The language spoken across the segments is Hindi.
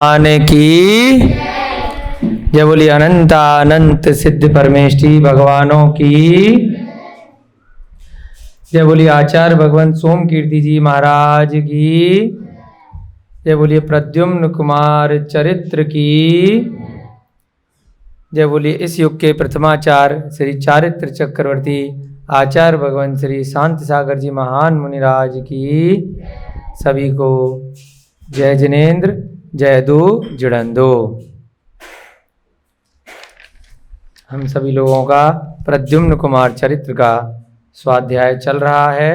आने की जय बोली अनंत सिद्ध परमेष्टि भगवानों की जय बोली आचार्य भगवंत सोम कीर्ति जी महाराज की जय बोलिए प्रद्युम्न कुमार चरित्र की जय बोलिए इस युग के प्रथमाचार्य श्री चारित्र चक्रवर्ती आचार्य भगवंत श्री शांति सागर जी महान मुनिराज की सभी को जय जिनेन्द्र जय दो जुड़ंदो। हम सभी लोगों का प्रद्युम्न कुमार चरित्र का स्वाध्याय चल रहा है।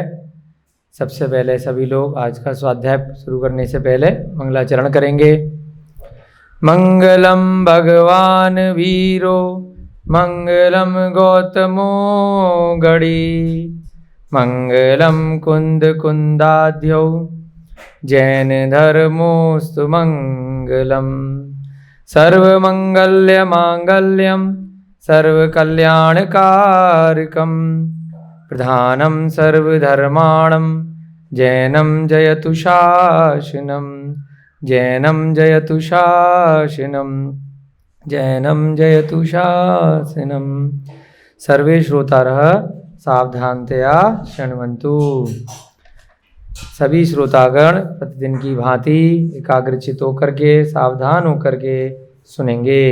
सबसे पहले सभी लोग आज का स्वाध्याय शुरू करने से पहले मंगलाचरण करेंगे। मंगलम भगवान वीरो मंगलम गौतमो गणी मंगलम कुंद कुंदाध्यो जैन धर्मोस्तु मंगलम सर्वमंगल्य मांगल्यम सर्वकल्याणकारकम प्रधानम सर्वधर्माणम जैनम जयतु शासनम जैनम जयतु शासनम जैनम जयतु शासनम। सर्वे श्रोतारः सावधानतया शृण्वन्तु। सभी श्रोतागण प्रतिदिन की भांति एकाग्रचित होकर के सावधान होकर के सुनेंगे।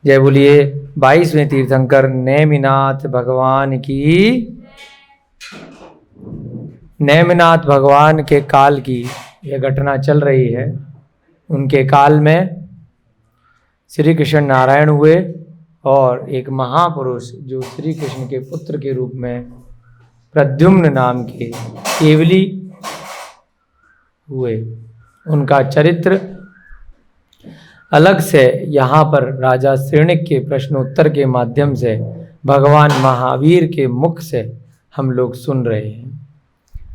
जय बोलिए 22वें तीर्थंकर नेमिनाथ भगवान की। नेमिनाथ भगवान के काल की यह घटना चल रही है। उनके काल में श्री कृष्ण नारायण हुए और एक महापुरुष जो श्री कृष्ण के पुत्र के रूप में प्रद्युम्न नाम के केवली हुए। उनका चरित्र अलग से यहाँ पर राजा श्रेणिक के प्रश्नोत्तर के माध्यम से भगवान महावीर के मुख से हम लोग सुन रहे हैं।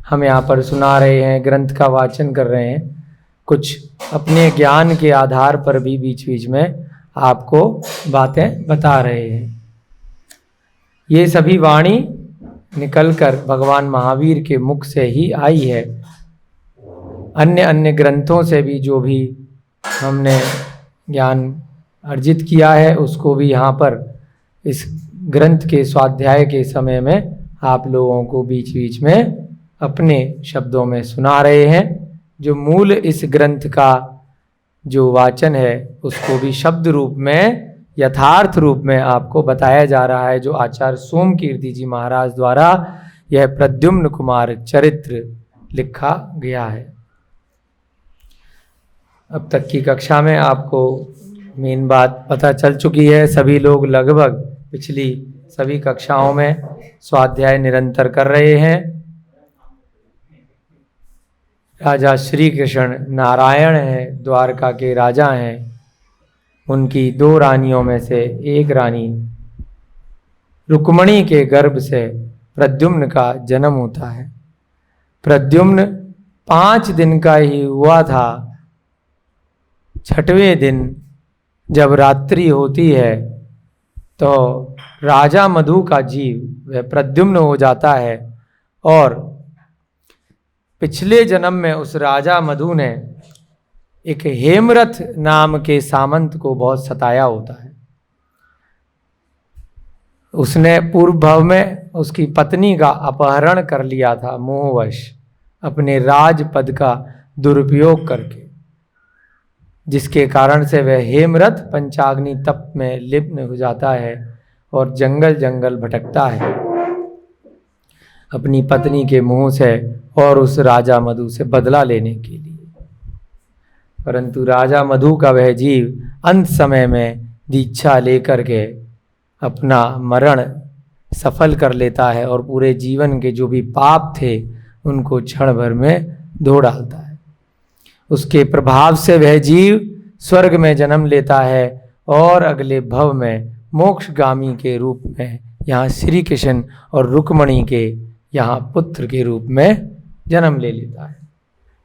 हम यहाँ पर सुना रहे हैं, ग्रंथ का वाचन कर रहे हैं, कुछ अपने ज्ञान के आधार पर भी बीच बीच में आपको बातें बता रहे हैं। ये सभी वाणी निकलकर भगवान महावीर के मुख से ही आई है। अन्य अन्य ग्रंथों से भी जो भी हमने ज्ञान अर्जित किया है उसको भी यहाँ पर इस ग्रंथ के स्वाध्याय के समय में आप लोगों को बीच बीच में अपने शब्दों में सुना रहे हैं। जो मूल इस ग्रंथ का जो वाचन है उसको भी शब्द रूप में यथार्थ रूप में आपको बताया जा रहा है, जो आचार्य सोम कीर्ति जी महाराज द्वारा यह प्रद्युम्न कुमार चरित्र लिखा गया है। अब तक की कक्षा में आपको मेन बात पता चल चुकी है। सभी लोग लगभग पिछली सभी कक्षाओं में स्वाध्याय निरंतर कर रहे हैं। राजा श्री कृष्ण नारायण हैं, द्वारका के राजा हैं। उनकी 2 रानियों में से एक रानी रुक्मणी के गर्भ से प्रद्युम्न का जन्म होता है। प्रद्युम्न 5 दिन का ही हुआ था। 6वें दिन जब रात्रि होती है तो राजा मधु का जीव वह प्रद्युम्न हो जाता है और पिछले जन्म में उस राजा मधु ने एक हेमरथ नाम के सामंत को बहुत सताया होता है। उसने पूर्व भाव में उसकी पत्नी का अपहरण कर लिया था मोहवश, अपने राजपद का दुरुपयोग करके, जिसके कारण से वह हेमरथ पंचाग्नि तप में लिप्त हो जाता है और जंगल जंगल भटकता है अपनी पत्नी के मुंह से और उस राजा मधु से बदला लेने के लिए। परंतु राजा मधु का वह जीव अंत समय में दीक्षा लेकर के अपना मरण सफल कर लेता है और पूरे जीवन के जो भी पाप थे उनको क्षण भर में धो डालता है। उसके प्रभाव से वह जीव स्वर्ग में जन्म लेता है और अगले भव में मोक्षगामी के रूप में यहाँ श्री कृष्ण और रुक्मणी के यहाँ पुत्र के रूप में जन्म ले लेता है।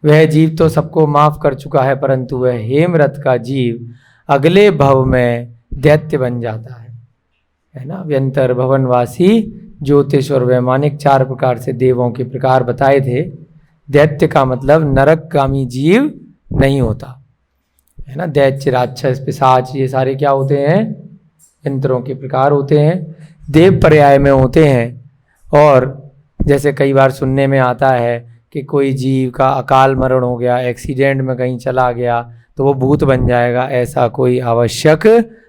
वह जीव तो सबको माफ कर चुका है, परंतु वह हेमरथ का जीव अगले भव में दैत्य बन जाता है ना। व्यंतर भवनवासी ज्योतिष और वैमानिक 4 प्रकार से देवों के प्रकार बताए थे। दैत्य का मतलब नरकगामी जीव नहीं होता। है ना। दैत्य, राक्षस, पिशाच, ये सारे क्या होते हैं? यंत्रों के प्रकार होते हैं, देव पर्याय में होते हैं। और जैसे कई बार सुनने में आता है कि कोई जीव का अकाल मरण हो गया, एक्सीडेंट में कहीं चला गया, तो वो भूत बन जाएगा, ऐसा कोई आवश्यक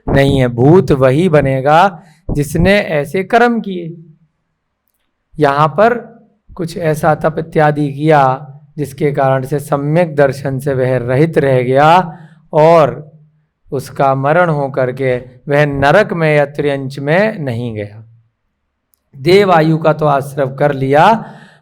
नहीं है। भूत वही बनेगा जिसने ऐसे कर्म किए, यहाँ पर कुछ ऐसा तप इत्यादि किया जिसके कारण से सम्यक दर्शन से वह रहित रह गया और उसका मरण हो करके वह नरक में या त्रियंच में नहीं गया। देव आयु का तो आश्रव कर लिया,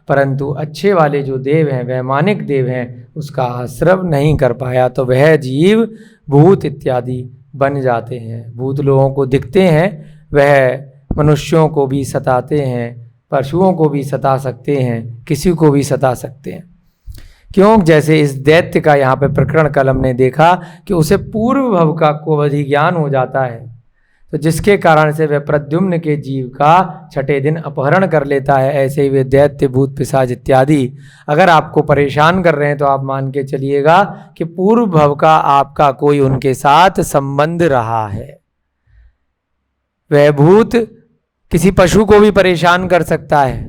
परंतु अच्छे वाले जो देव हैं, वैमानिक देव हैं, उसका आश्रव नहीं कर पाया, तो वह जीव भूत इत्यादि बन जाते हैं। भूत लोगों को दिखते हैं, वह मनुष्यों को भी सताते हैं, पशुओं को भी सता सकते हैं, किसी को भी सता सकते हैं। क्यों? जैसे इस दैत्य का यहाँ पे प्रकरण कल हमने देखा कि उसे पूर्व भव का को अधिज्ञान हो जाता है, तो जिसके कारण से वह प्रद्युम्न के जीव का छठे दिन अपहरण कर लेता है। ऐसे ही वे दैत्य, भूत, पिशाच इत्यादि अगर आपको परेशान कर रहे हैं तो आप मान के चलिएगा कि पूर्व भव का आपका कोई उनके साथ संबंध रहा है। वह भूत किसी पशु को भी परेशान कर सकता है।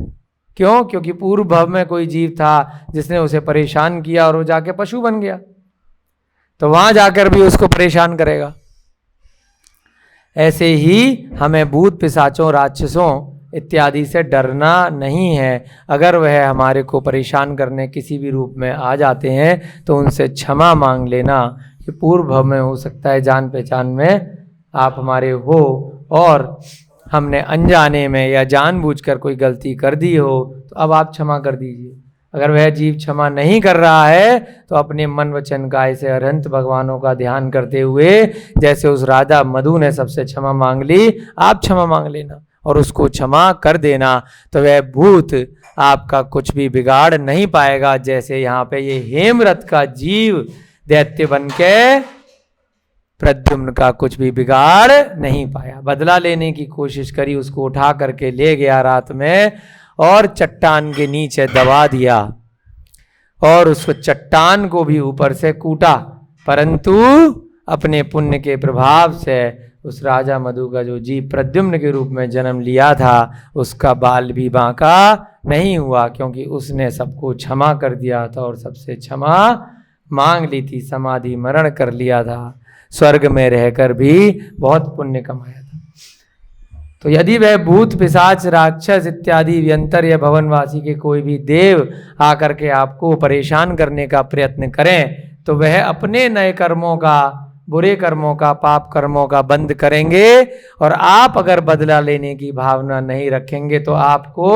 क्यों? क्योंकि पूर्व भव में कोई जीव था जिसने उसे परेशान किया और वो जाके पशु बन गया, तो वहां जाकर भी उसको परेशान करेगा। ऐसे ही हमें भूत, पिशाचों, राक्षसों इत्यादि से डरना नहीं है। अगर वह हमारे को परेशान करने किसी भी रूप में आ जाते हैं तो उनसे क्षमा मांग लेना कि पूर्व भव में हो सकता है जान पहचान में आप हमारे हो और हमने अनजाने में या जानबूझकर कोई गलती कर दी हो, तो अब आप क्षमा कर दीजिए। अगर वह जीव क्षमा नहीं कर रहा है तो अपने मन वचन काय से अनंत भगवानों का ध्यान करते हुए, जैसे उस राजा मधु ने सबसे क्षमा मांग ली, आप क्षमा मांग लेना और उसको क्षमा कर देना, तो वह भूत आपका कुछ भी बिगाड़ नहीं पाएगा। जैसे यहाँ पे ये हेमरथ का जीव दैत्य बन के प्रद्युम्न का कुछ भी बिगाड़ नहीं पाया। बदला लेने की कोशिश करी, उसको उठा करके ले गया रात में और चट्टान के नीचे दबा दिया और उसको चट्टान को भी ऊपर से कूटा, परंतु अपने पुण्य के प्रभाव से उस राजा मधु का जो जीव प्रद्युम्न के रूप में जन्म लिया था, उसका बाल भी बांका नहीं हुआ, क्योंकि उसने सबको क्षमा कर दिया था और सबसे क्षमा मांग ली थी, समाधि मरण कर लिया था, स्वर्ग में रहकर भी बहुत पुण्य कमाया था। तो यदि वह भूत, पिशाच, राक्षस इत्यादि व्यंतर या भवनवासी के कोई भी देव आकर के आपको परेशान करने का प्रयत्न करें, तो वह अपने नए कर्मों का, बुरे कर्मों का, पाप कर्मों का बंद करेंगे और आप अगर बदला लेने की भावना नहीं रखेंगे तो आपको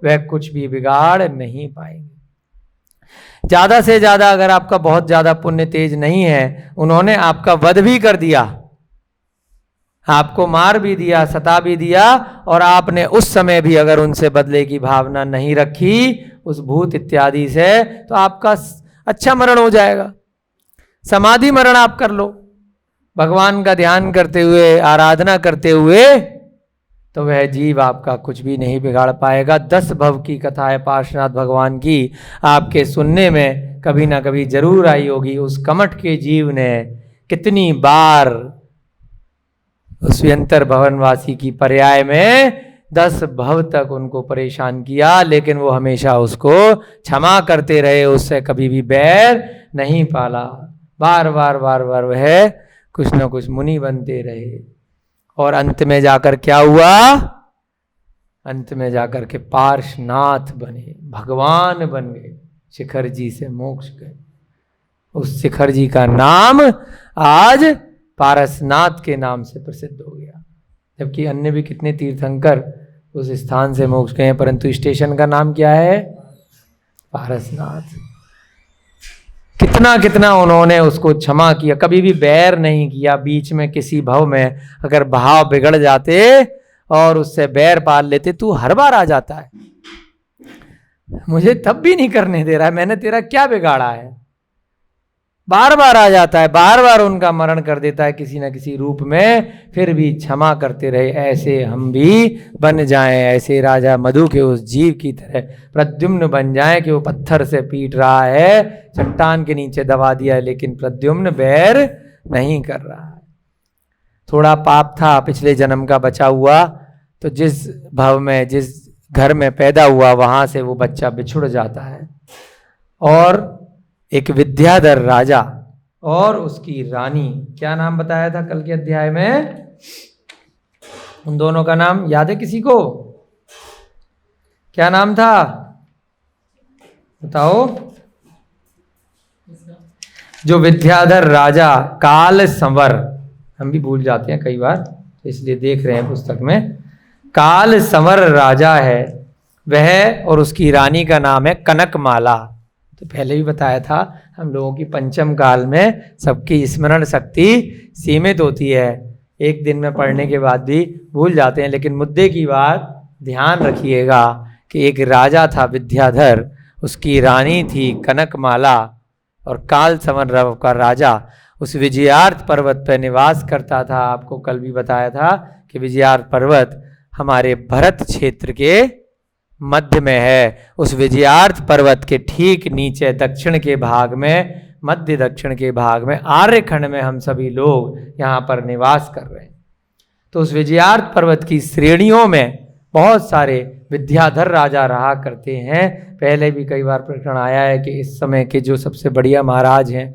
वह कुछ भी बिगाड़ नहीं पाएंगे। ज्यादा से ज्यादा अगर आपका बहुत ज्यादा पुण्य तेज नहीं है, उन्होंने आपका वध भी कर दिया, आपको मार भी दिया, सता भी दिया, और आपने उस समय भी अगर उनसे बदले की भावना नहीं रखी उस भूत इत्यादि से, तो आपका अच्छा मरण हो जाएगा। समाधि मरण आप कर लो भगवान का ध्यान करते हुए, आराधना करते हुए, तो वह जीव आपका कुछ भी नहीं बिगाड़ पाएगा। 10 भव की कथा है पार्श्वनाथ भगवान की, आपके सुनने में कभी ना कभी जरूर आई होगी। उस कमठ के जीव ने कितनी बार उस व्यंतर भवनवासी की पर्याय में 10 भव तक उनको परेशान किया, लेकिन वो हमेशा उसको क्षमा करते रहे, उससे कभी भी बैर नहीं पाला। बार बार बार बार वह कुछ न कुछ मुनि बनते रहे और अंत में जाकर क्या हुआ? अंत में जाकर के पार्श्वनाथ बने, भगवान बन गए, शिखर जी से मोक्ष गए। उस शिखर जी का नाम आज पारसनाथ के नाम से प्रसिद्ध हो गया, जबकि अन्य भी कितने तीर्थंकर उस स्थान से मोक्ष गए हैं, परंतु स्टेशन का नाम क्या है? पारसनाथ। कितना कितना उन्होंने उसको क्षमा किया, कभी भी बैर नहीं किया। बीच में किसी भव में अगर भाव बिगड़ जाते और उससे बैर पाल लेते, तू हर बार आ जाता है, मुझे तब भी नहीं करने दे रहा है, मैंने तेरा क्या बिगाड़ा है? बार बार आ जाता है, बार बार उनका मरण कर देता है किसी न किसी रूप में, फिर भी क्षमा करते रहे। ऐसे हम भी बन जाएं, ऐसे राजा मधु के उस जीव की तरह प्रद्युम्न बन जाएं कि वो पत्थर से पीट रहा है, चट्टान के नीचे दबा दिया है, लेकिन प्रद्युम्न बैर नहीं कर रहा है। थोड़ा पाप था पिछले जन्म का बचा हुआ, तो जिस भव में, जिस घर में पैदा हुआ, वहां से वो बच्चा बिछुड़ जाता है। और एक विद्याधर राजा और उसकी रानी, क्या नाम बताया था कल के अध्याय में? उन दोनों का नाम याद है किसी को? क्या नाम था बताओ? जो विद्याधर राजा काल संवर, हम भी भूल जाते हैं कई बार, इसलिए देख रहे हैं पुस्तक में, काल संवर राजा है वह, और उसकी रानी का नाम है कनकमाला। तो पहले भी बताया था, हम लोगों की पंचम काल में सबकी स्मरण शक्ति सीमित होती है, एक दिन में पढ़ने के बाद भी भूल जाते हैं। लेकिन मुद्दे की बात ध्यान रखिएगा कि एक राजा था विद्याधर, उसकी रानी थी कनकमाला, और काल संवर का राजा उस विजयार्थ पर्वत पर निवास करता था। आपको कल भी बताया था कि विजयार्थ पर्वत हमारे भरत क्षेत्र के मध्य में है। उस विजयार्थ पर्वत के ठीक नीचे दक्षिण के भाग में, मध्य दक्षिण के भाग में, आर्यखंड में हम सभी लोग यहाँ पर निवास कर रहे हैं। तो उस विजयार्थ पर्वत की श्रेणियों में बहुत सारे विद्याधर राजा रहा करते हैं। पहले भी कई बार प्रकरण आया है कि इस समय के जो सबसे बढ़िया महाराज हैं,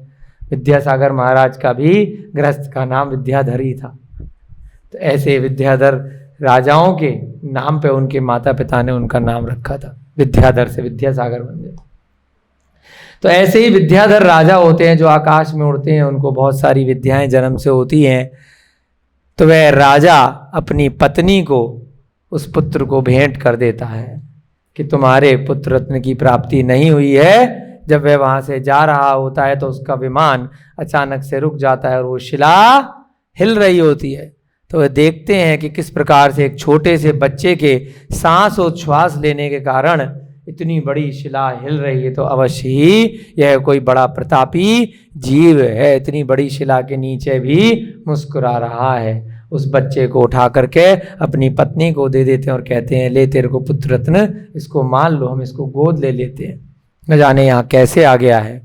विद्यासागर महाराज का भी गृहस्थ का नाम विद्याधर ही था। तो ऐसे विद्याधर राजाओं के नाम पे उनके माता पिता ने उनका नाम रखा था, विद्याधर से विद्यासागर बन गए। तो ऐसे ही विद्याधर राजा होते हैं जो आकाश में उड़ते हैं, उनको बहुत सारी विद्याएं जन्म से होती हैं। तो वह राजा अपनी पत्नी को, उस पुत्र को भेंट कर देता है कि तुम्हारे पुत्र रत्न की प्राप्ति नहीं हुई है। जब वह वहां से जा रहा होता है तो उसका विमान अचानक से रुक जाता है और वो शिला हिल रही होती है। तो वह देखते हैं कि किस प्रकार से एक छोटे से बच्चे के सांसोच्छ्वास लेने के कारण इतनी बड़ी शिला हिल रही है। तो अवश्य ही यह कोई बड़ा प्रतापी जीव है, इतनी बड़ी शिला के नीचे भी मुस्कुरा रहा है। उस बच्चे को उठा करके अपनी पत्नी को दे देते हैं और कहते हैं, ले तेरे को पुत्र रत्न, इसको मान लो, हम इसको गोद ले लेते हैं। न जाने यहाँ कैसे आ गया है।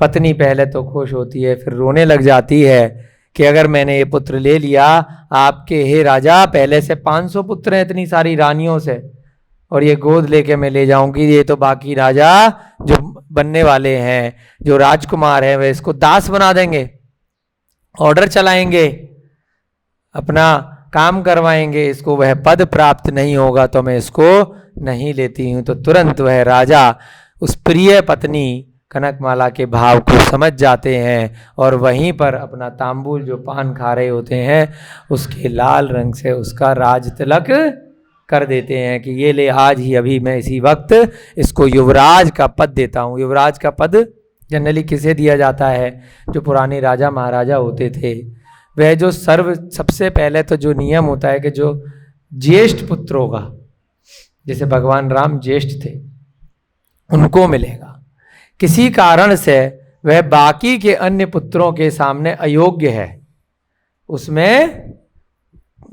पत्नी पहले तो खुश होती है, फिर रोने लग जाती है कि अगर मैंने ये पुत्र ले लिया, आपके हे राजा पहले से 500 पुत्र हैं इतनी सारी रानियों से, और ये गोद लेके मैं ले जाऊंगी, ये तो बाकी राजा जो बनने वाले हैं, जो राजकुमार हैं, वे इसको दास बना देंगे, ऑर्डर चलाएंगे, अपना काम करवाएंगे, इसको वह पद प्राप्त नहीं होगा, तो मैं इसको नहीं लेती हूँ। तो तुरंत वह राजा उस प्रिय पत्नी कनकमाला के भाव को समझ जाते हैं और वहीं पर अपना तांबूल जो पान खा रहे होते हैं उसके लाल रंग से उसका राज तिलक कर देते हैं कि ये ले, आज ही अभी मैं इसी वक्त इसको युवराज का पद देता हूँ। युवराज का पद जनरली किसे दिया जाता है? जो पुराने राजा महाराजा होते थे, वह जो सबसे पहले तो जो नियम होता है कि जो ज्येष्ठ पुत्र होगा, जैसे भगवान राम ज्येष्ठ थे, उनको मिलेगा। किसी कारण से वह बाकी के अन्य पुत्रों के सामने अयोग्य है, उसमें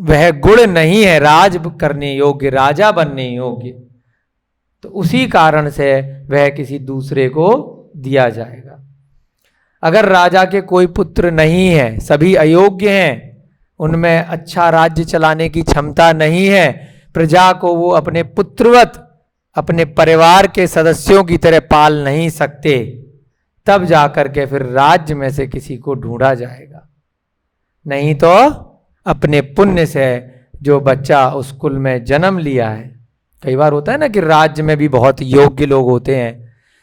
वह गुण नहीं है राज करने योग्य, राजा बनने योग्य, तो उसी कारण से वह किसी दूसरे को दिया जाएगा। अगर राजा के कोई पुत्र नहीं है, सभी अयोग्य हैं, उनमें अच्छा राज्य चलाने की क्षमता नहीं है, प्रजा को वो अपने पुत्रवत, अपने परिवार के सदस्यों की तरह पाल नहीं सकते, तब जाकर के फिर राज्य में से किसी को ढूंढा जाएगा। नहीं तो अपने पुण्य से जो बच्चा उस कुल में जन्म लिया है, कई बार होता है ना कि राज्य में भी बहुत योग्य लोग होते हैं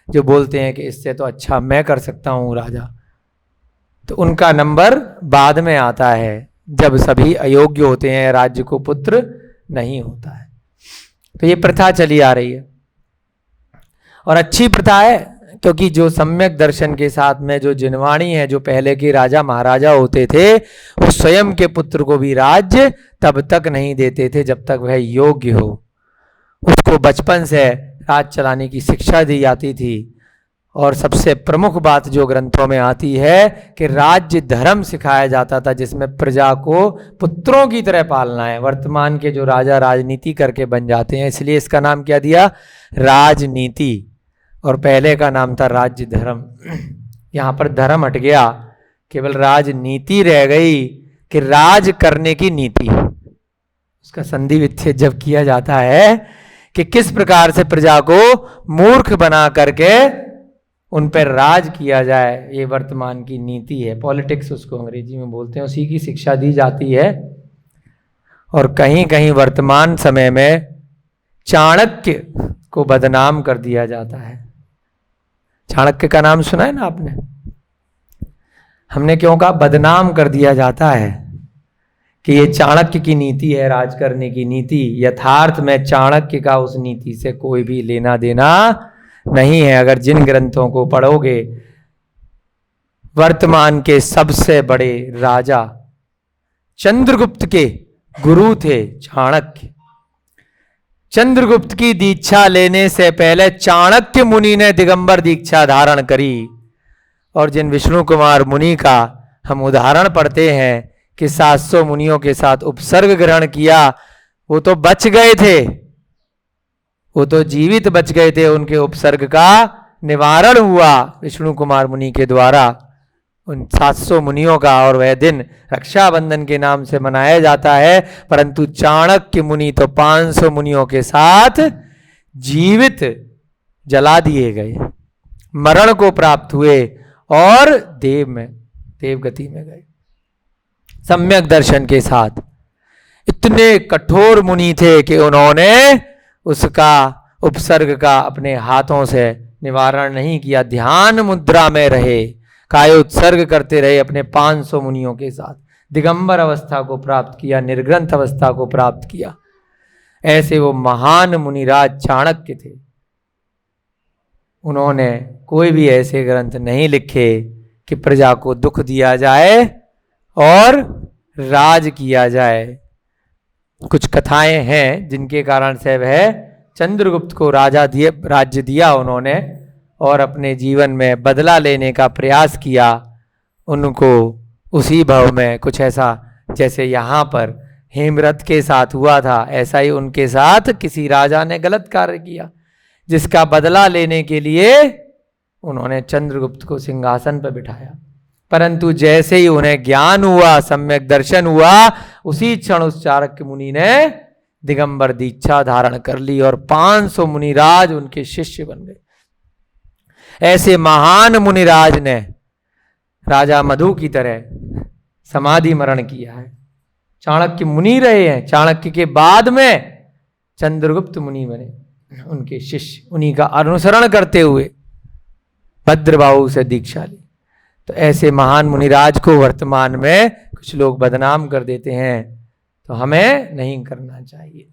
जो बोलते हैं कि इससे तो अच्छा मैं कर सकता हूँ राजा, तो उनका नंबर बाद में आता है जब सभी अयोग्य होते हैं, राज्य को पुत्र नहीं होता है। तो ये प्रथा चली आ रही है और अच्छी प्रथा है, क्योंकि जो सम्यक दर्शन के साथ में जो जिनवाणी है, जो पहले के राजा महाराजा होते थे, वो स्वयं के पुत्र को भी राज्य तब तक नहीं देते थे जब तक वह योग्य हो। उसको बचपन से राज चलाने की शिक्षा दी जाती थी। और सबसे प्रमुख बात जो ग्रंथों में आती है कि राज्य धर्म सिखाया जाता था, जिसमें प्रजा को पुत्रों की तरह पालना है। वर्तमान के जो राजा राजनीति करके बन जाते हैं, इसलिए इसका नाम क्या दिया? राजनीति। और पहले का नाम था राज्य धर्म। यहाँ पर धर्म हट गया केवल राजनीति रह गई कि राज करने की नीति। उसका संधि विच्छेद जब किया जाता है कि किस प्रकार से प्रजा को मूर्ख बना करके उन पर राज किया जाए, ये वर्तमान की नीति है। पॉलिटिक्स उसको अंग्रेजी में बोलते हैं, उसी की शिक्षा दी जाती है। और कहीं कहीं वर्तमान समय में चाणक्य को बदनाम कर दिया जाता है। चाणक्य का नाम सुना है ना आपने? हमने क्यों कहा बदनाम कर दिया जाता है कि ये चाणक्य की नीति है, राज करने की नीति। यथार्थ में चाणक्य का उस नीति से कोई भी लेना देना नहीं है। अगर जिन ग्रंथों को पढ़ोगे, वर्तमान के सबसे बड़े राजा चंद्रगुप्त के गुरु थे चाणक्य। चंद्रगुप्त की दीक्षा लेने से पहले चाणक्य मुनि ने दिगंबर दीक्षा धारण करी। और जिन विष्णु कुमार मुनि का हम उदाहरण पढ़ते हैं कि 700 मुनियों के साथ उपसर्ग ग्रहण किया, वो तो बच गए थे, वो तो जीवित बच गए थे। उनके उपसर्ग का निवारण हुआ विष्णु कुमार मुनि के द्वारा, उन 700 मुनियों का। और वह दिन रक्षाबंधन के नाम से मनाया जाता है। परंतु चाणक्य मुनि तो 500 मुनियों के साथ जीवित जला दिए गए, मरण को प्राप्त हुए और देव गति में गए सम्यक दर्शन के साथ। इतने कठोर मुनि थे कि उन्होंने उसका उपसर्ग का अपने हाथों से निवारण नहीं किया, ध्यान मुद्रा में रहे, कायोत्सर्ग करते रहे अपने 500 मुनियों के साथ। दिगंबर अवस्था को प्राप्त किया, निर्ग्रंथ अवस्था को प्राप्त किया। ऐसे वो महान मुनिराज चाणक्य थे। उन्होंने कोई भी ऐसे ग्रंथ नहीं लिखे कि प्रजा को दुख दिया जाए और राज किया जाए। कुछ कथाएं हैं जिनके कारण से वह चंद्रगुप्त को राज्य दिया उन्होंने और अपने जीवन में बदला लेने का प्रयास किया। उनको उसी भव में कुछ ऐसा, जैसे यहाँ पर हेमरथ के साथ हुआ था, ऐसा ही उनके साथ किसी राजा ने गलत कार्य किया, जिसका बदला लेने के लिए उन्होंने चंद्रगुप्त को सिंहासन पर बिठाया। परंतु जैसे ही उन्हें ज्ञान हुआ, सम्यक दर्शन हुआ, उसी क्षण उस चाणक्य मुनि ने दिगंबर दीक्षा धारण कर ली और 500 मुनिराज उनके शिष्य बन गए। ऐसे महान मुनिराज ने राजा मधु की तरह समाधि मरण किया है। चाणक्य मुनि रहे हैं, चाणक्य के बाद में चंद्रगुप्त मुनि बने, उनके शिष्य उन्हीं का अनुसरण करते हुए भद्रबाहु से दीक्षा ली। तो ऐसे महान मुनिराज को वर्तमान में कुछ लोग बदनाम कर देते हैं, तो हमें नहीं करना चाहिए,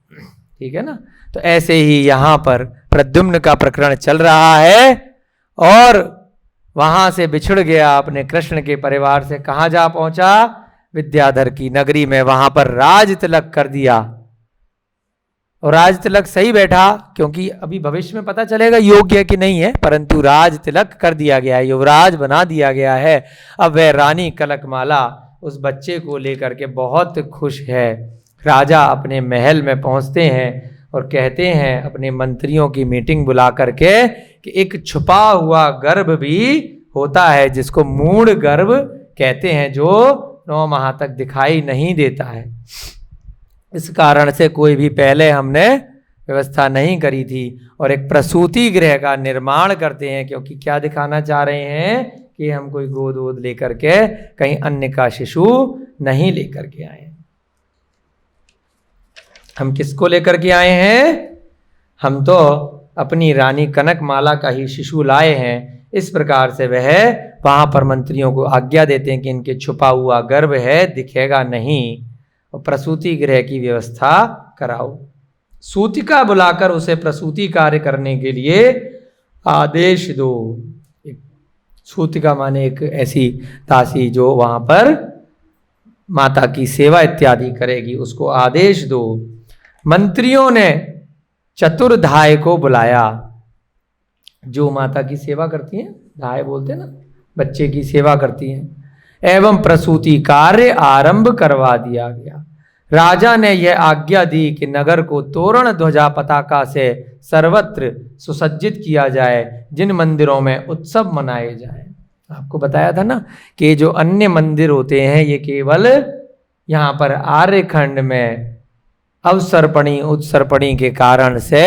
ठीक है ना। तो ऐसे ही यहाँ पर प्रद्युम्न का प्रकरण चल रहा है और वहां से बिछुड़ गया अपने कृष्ण के परिवार से। कहाँ जा पहुंचा? विद्याधर की नगरी में। वहां पर राज तिलक कर दिया और राज तिलक सही बैठा, क्योंकि अभी भविष्य में पता चलेगा योग्य है कि नहीं है, परंतु राज तिलक कर दिया गया है, युवराज बना दिया गया है। अब वह रानी कनकमाला उस बच्चे को लेकर के बहुत खुश है। राजा अपने महल में पहुंचते हैं और कहते हैं अपने मंत्रियों की मीटिंग बुला करके कि एक छुपा हुआ गर्भ भी होता है, जिसको मूढ़ गर्भ कहते हैं, जो 9 माह तक दिखाई नहीं देता है। इस कारण से कोई भी पहले हमने व्यवस्था नहीं करी थी और एक प्रसूति गृह का निर्माण करते हैं, क्योंकि क्या दिखाना चाह रहे हैं कि हम कोई गोद वोद लेकर के कहीं अन्य का शिशु नहीं लेकर के आए। हम किसको लेकर के आए हैं? हम तो अपनी रानी कनकमाला का ही शिशु लाए हैं। इस प्रकार से वह वहां पर मंत्रियों को आज्ञा देते हैं कि इनके छुपा हुआ गर्भ है, दिखेगा नहीं, और प्रसूति गृह की व्यवस्था कराओ। सूतिका बुलाकर उसे प्रसूति कार्य करने के लिए आदेश दो। सूतिका माने एक ऐसी दासी जो वहां पर माता की सेवा इत्यादि करेगी, उसको आदेश दो। मंत्रियों ने चतुर्धाय को बुलाया, जो माता की सेवा करती हैं, धाय बोलते हैं ना, बच्चे की सेवा करती हैं। एवं प्रसूति कार्य आरंभ करवा दिया गया। राजा ने यह आज्ञा दी कि नगर को तोरण ध्वजा पताका से सर्वत्र सुसज्जित किया जाए, जिन मंदिरों में उत्सव मनाए जाए। आपको बताया था ना कि जो अन्य मंदिर होते हैं ये केवल यहाँ पर आर्यखंड में अवसर्पणी उत्सर्पणी के कारण से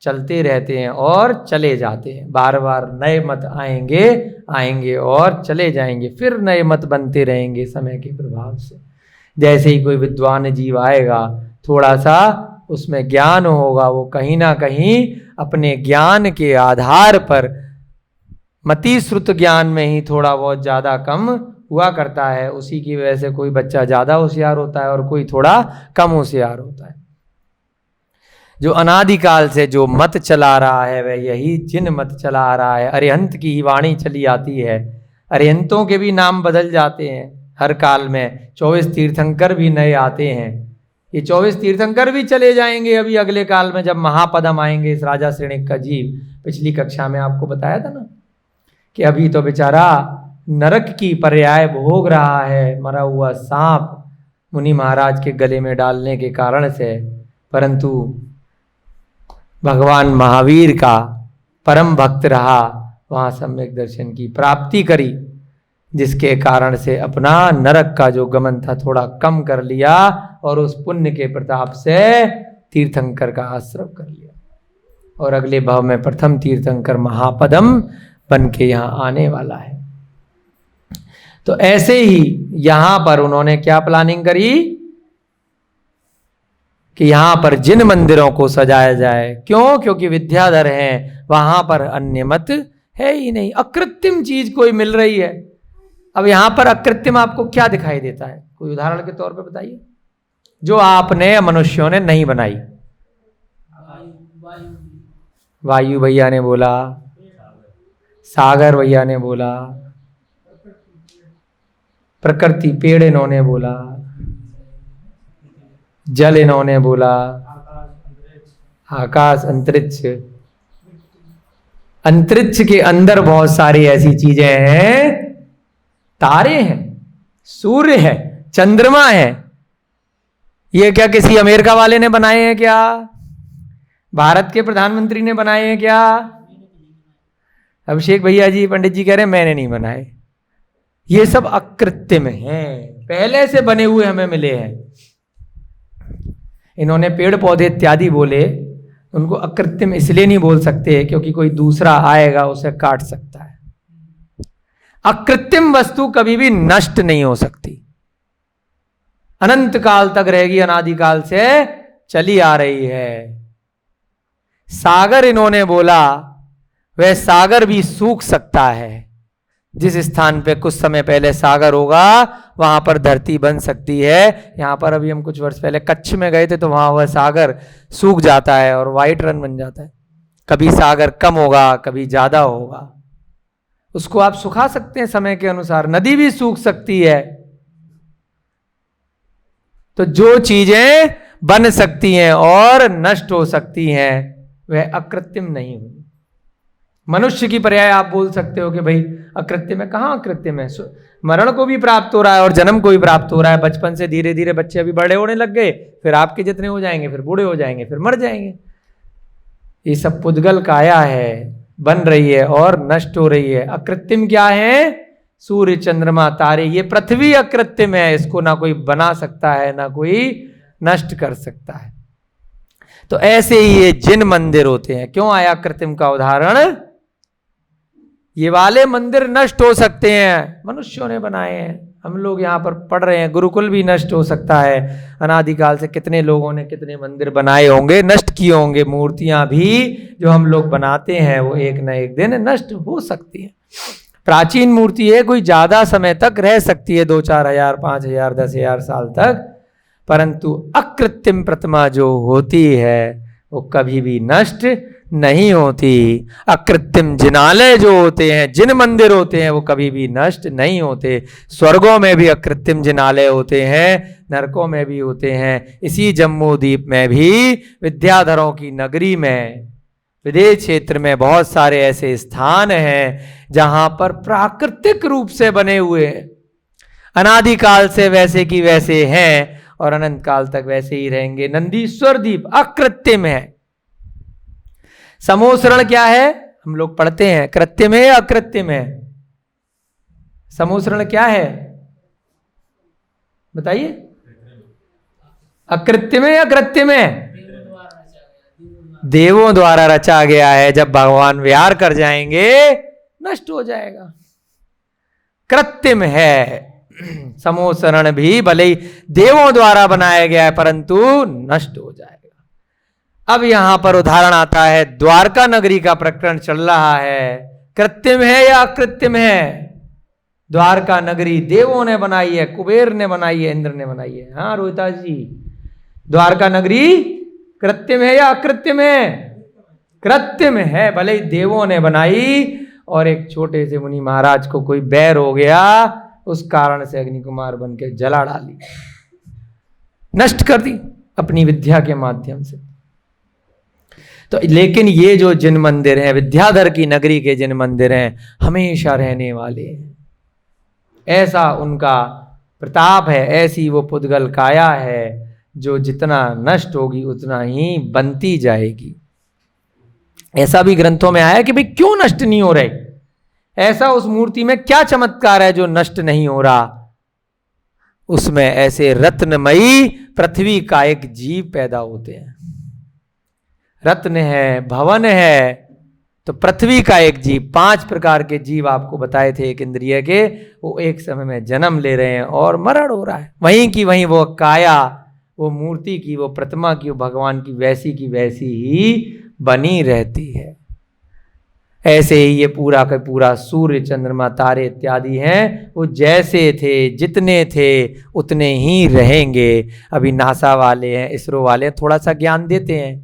चलते रहते हैं और चले जाते हैं। बार बार नए मत आएंगे और चले जाएंगे, फिर नए मत बनते रहेंगे समय के प्रभाव से। जैसे ही कोई विद्वान जीव आएगा, थोड़ा सा उसमें ज्ञान होगा, वो कहीं ना कहीं अपने ज्ञान के आधार पर, मति श्रुत ज्ञान में ही थोड़ा बहुत ज़्यादा कम हुआ करता है, उसी की वजह से कोई बच्चा ज़्यादा होशियार होता है और कोई थोड़ा कम होशियार होता है। जो अनादिकाल से जो मत चला रहा है वह यही जिन मत चला रहा है। अरिहंत की ही वाणी चली आती है। अरिहंतों के भी नाम बदल जाते हैं हर काल में। 24 तीर्थंकर भी नए आते हैं। ये 24 तीर्थंकर भी चले जाएंगे अभी अगले काल में, जब महापदम आएंगे इस राजा श्रेणिक का जीव। पिछली कक्षा में आपको बताया था ना कि अभी तो बेचारा नरक की पर्याय भोग रहा है, मरा हुआ सांप मुनि महाराज के गले में डालने के कारण से, परंतु भगवान महावीर का परम भक्त रहा, वहाँ सम्यक दर्शन की प्राप्ति करी, जिसके कारण से अपना नरक का जो गमन था थोड़ा कम कर लिया और उस पुण्य के प्रताप से तीर्थंकर का आश्रय कर लिया और अगले भाव में प्रथम तीर्थंकर महापदम बन के यहाँ आने वाला है। तो ऐसे ही यहाँ पर उन्होंने क्या प्लानिंग करी कि यहाँ पर जिन मंदिरों को सजाया जाए। क्यों? क्योंकि विद्याधर हैं, वहां पर अन्य मत है ही नहीं, अकृत्रिम चीज कोई मिल रही है। अब यहां पर अकृत्रिम आपको क्या दिखाई देता है? कोई उदाहरण के तौर पे बताइए, जो आपने मनुष्यों ने नहीं बनाई। वायु भैया ने बोला, सागर भैया ने बोला, प्रकृति पेड़ इन्होंने बोला, जल इन्होंने बोला, आकाश, अंतरिक्ष। अंतरिक्ष के अंदर बहुत सारी ऐसी चीजें हैं, तारे हैं, सूर्य है, चंद्रमा है। ये क्या किसी अमेरिका वाले ने बनाए हैं क्या? भारत के प्रधानमंत्री ने बनाए हैं क्या? अभिषेक भैया जी, पंडित जी कह रहे हैं मैंने नहीं बनाए। ये सब अकृत्रिम हैं, पहले से बने हुए हमें मिले हैं। इन्होंने पेड़ पौधे इत्यादि बोले, उनको अकृत्रिम इसलिए नहीं बोल सकते क्योंकि कोई दूसरा आएगा उसे काट सकता है। अकृत्रिम वस्तु कभी भी नष्ट नहीं हो सकती, अनंत काल तक रहेगी, अनादिकाल से चली आ रही है। सागर इन्होंने बोला, वह सागर भी सूख सकता है। जिस स्थान पे कुछ समय पहले सागर होगा वहां पर धरती बन सकती है। यहां पर अभी हम कुछ वर्ष पहले कच्छ में गए थे तो वहां वह सागर सूख जाता है और व्हाइट रन बन जाता है। कभी सागर कम होगा, कभी ज्यादा होगा, उसको आप सुखा सकते हैं समय के अनुसार। नदी भी सूख सकती है। तो जो चीजें बन सकती हैं और नष्ट हो सकती हैं वह अकृत्रिम नहीं हुई। मनुष्य की पर्याय आप बोल सकते हो कि भाई अकृत्रिम है। कहाँ अकृत्रिम है? मरण को भी प्राप्त हो रहा है और जन्म को भी प्राप्त हो रहा है। बचपन से धीरे धीरे बच्चे अभी बड़े होने लग गए, फिर आपके जितने हो जाएंगे, फिर बूढ़े हो जाएंगे, फिर मर जाएंगे। ये सब पुद्गल काया है, बन रही है और नष्ट हो रही है। अकृत्रिम क्या है? सूर्य, चंद्रमा, तारे। ये पृथ्वी अकृत्रिम है, इसको ना कोई बना सकता है ना कोई नष्ट कर सकता है। तो ऐसे ही ये जिन मंदिर होते हैं। क्यों आया कृत्रिम का उदाहरण? ये वाले मंदिर नष्ट हो सकते हैं, मनुष्यों ने बनाए हैं। हम लोग यहाँ पर पढ़ रहे हैं, गुरुकुल भी नष्ट हो सकता है। अनादिकाल से कितने लोगों ने कितने मंदिर बनाए होंगे, नष्ट किए होंगे। मूर्तियां भी जो हम लोग बनाते हैं वो एक न एक दिन नष्ट हो सकती है। प्राचीन मूर्ति है, कोई ज्यादा समय तक रह सकती है, 2-4 हजार, 5 हजार, 10 हजार साल तक। परंतु अकृत्रिम प्रतिमा जो होती है वो कभी भी नष्ट नहीं होती। अकृत्रिम जिनालय जो होते हैं, जिन मंदिर होते हैं, वो कभी भी नष्ट नहीं होते। स्वर्गों में भी अकृत्रिम जिनालय होते हैं, नरकों में भी होते हैं। इसी जम्मू द्वीप में भी विद्याधरों की नगरी में, विदेश क्षेत्र में बहुत सारे ऐसे स्थान हैं जहां पर प्राकृतिक रूप से बने हुए हैं, अनादिकाल से वैसे की वैसे हैं और अनंत काल तक वैसे ही रहेंगे। नंदीश्वर द्वीप अकृत्रिम है। समोसरण क्या है? हम लोग पढ़ते हैं, कृत्रिम है या अकृत्रिम है? समूसरण क्या है बताइए? अकृत्रिम है या कृत्रिम है? देवों द्वारा रचा गया है। जब भगवान विहार कर जाएंगे नष्ट हो जाएगा। कृत्रिम है समूसरण भी, भले ही देवों द्वारा बनाया गया है परंतु नष्ट हो जाएगा। अब यहां पर उदाहरण आता है, द्वारका नगरी का प्रकरण चल रहा है। कृत्रिम है या अकृत्रिम है? द्वारका नगरी देवों ने बनाई है, कुबेर ने बनाई है, इंद्र ने बनाई है। हाँ रोहिता जी, द्वारका नगरी कृत्रिम है या अकृत्रिम है? कृत्रिम है, भले ही देवों ने बनाई और एक छोटे से मुनि महाराज को कोई बैर हो गया, उस कारण से अग्नि कुमार बन के जला डाली, नष्ट कर दी अपनी विद्या के माध्यम से। तो लेकिन ये जो जिन मंदिर हैं, विद्याधर की नगरी के जिन मंदिर हैं, हमेशा रहने वाले हैं। ऐसा उनका प्रताप है, ऐसी वो पुद्गल काया है जो जितना नष्ट होगी उतना ही बनती जाएगी। ऐसा भी ग्रंथों में आया कि भाई क्यों नष्ट नहीं हो रहे, ऐसा उस मूर्ति में क्या चमत्कार है जो नष्ट नहीं हो रहा। उसमें ऐसे रत्नमयी पृथ्वी का एक जीव पैदा होते हैं। रत्न है, भवन है, तो पृथ्वी का एक जीव, 5 प्रकार के जीव आपको बताए थे एक इंद्रिय के, वो एक समय में जन्म ले रहे हैं और मरण हो रहा है। वहीं की वहीं वो काया, वो मूर्ति की, वो प्रतिमा की, वो भगवान की वैसी ही बनी रहती है। ऐसे ही ये पूरा का पूरा सूर्य, चंद्रमा, तारे इत्यादि हैं, वो जैसे थे, जितने थे उतने ही रहेंगे। अभी नासा वाले हैं, इसरो वाले हैं, थोड़ा सा ज्ञान देते हैं।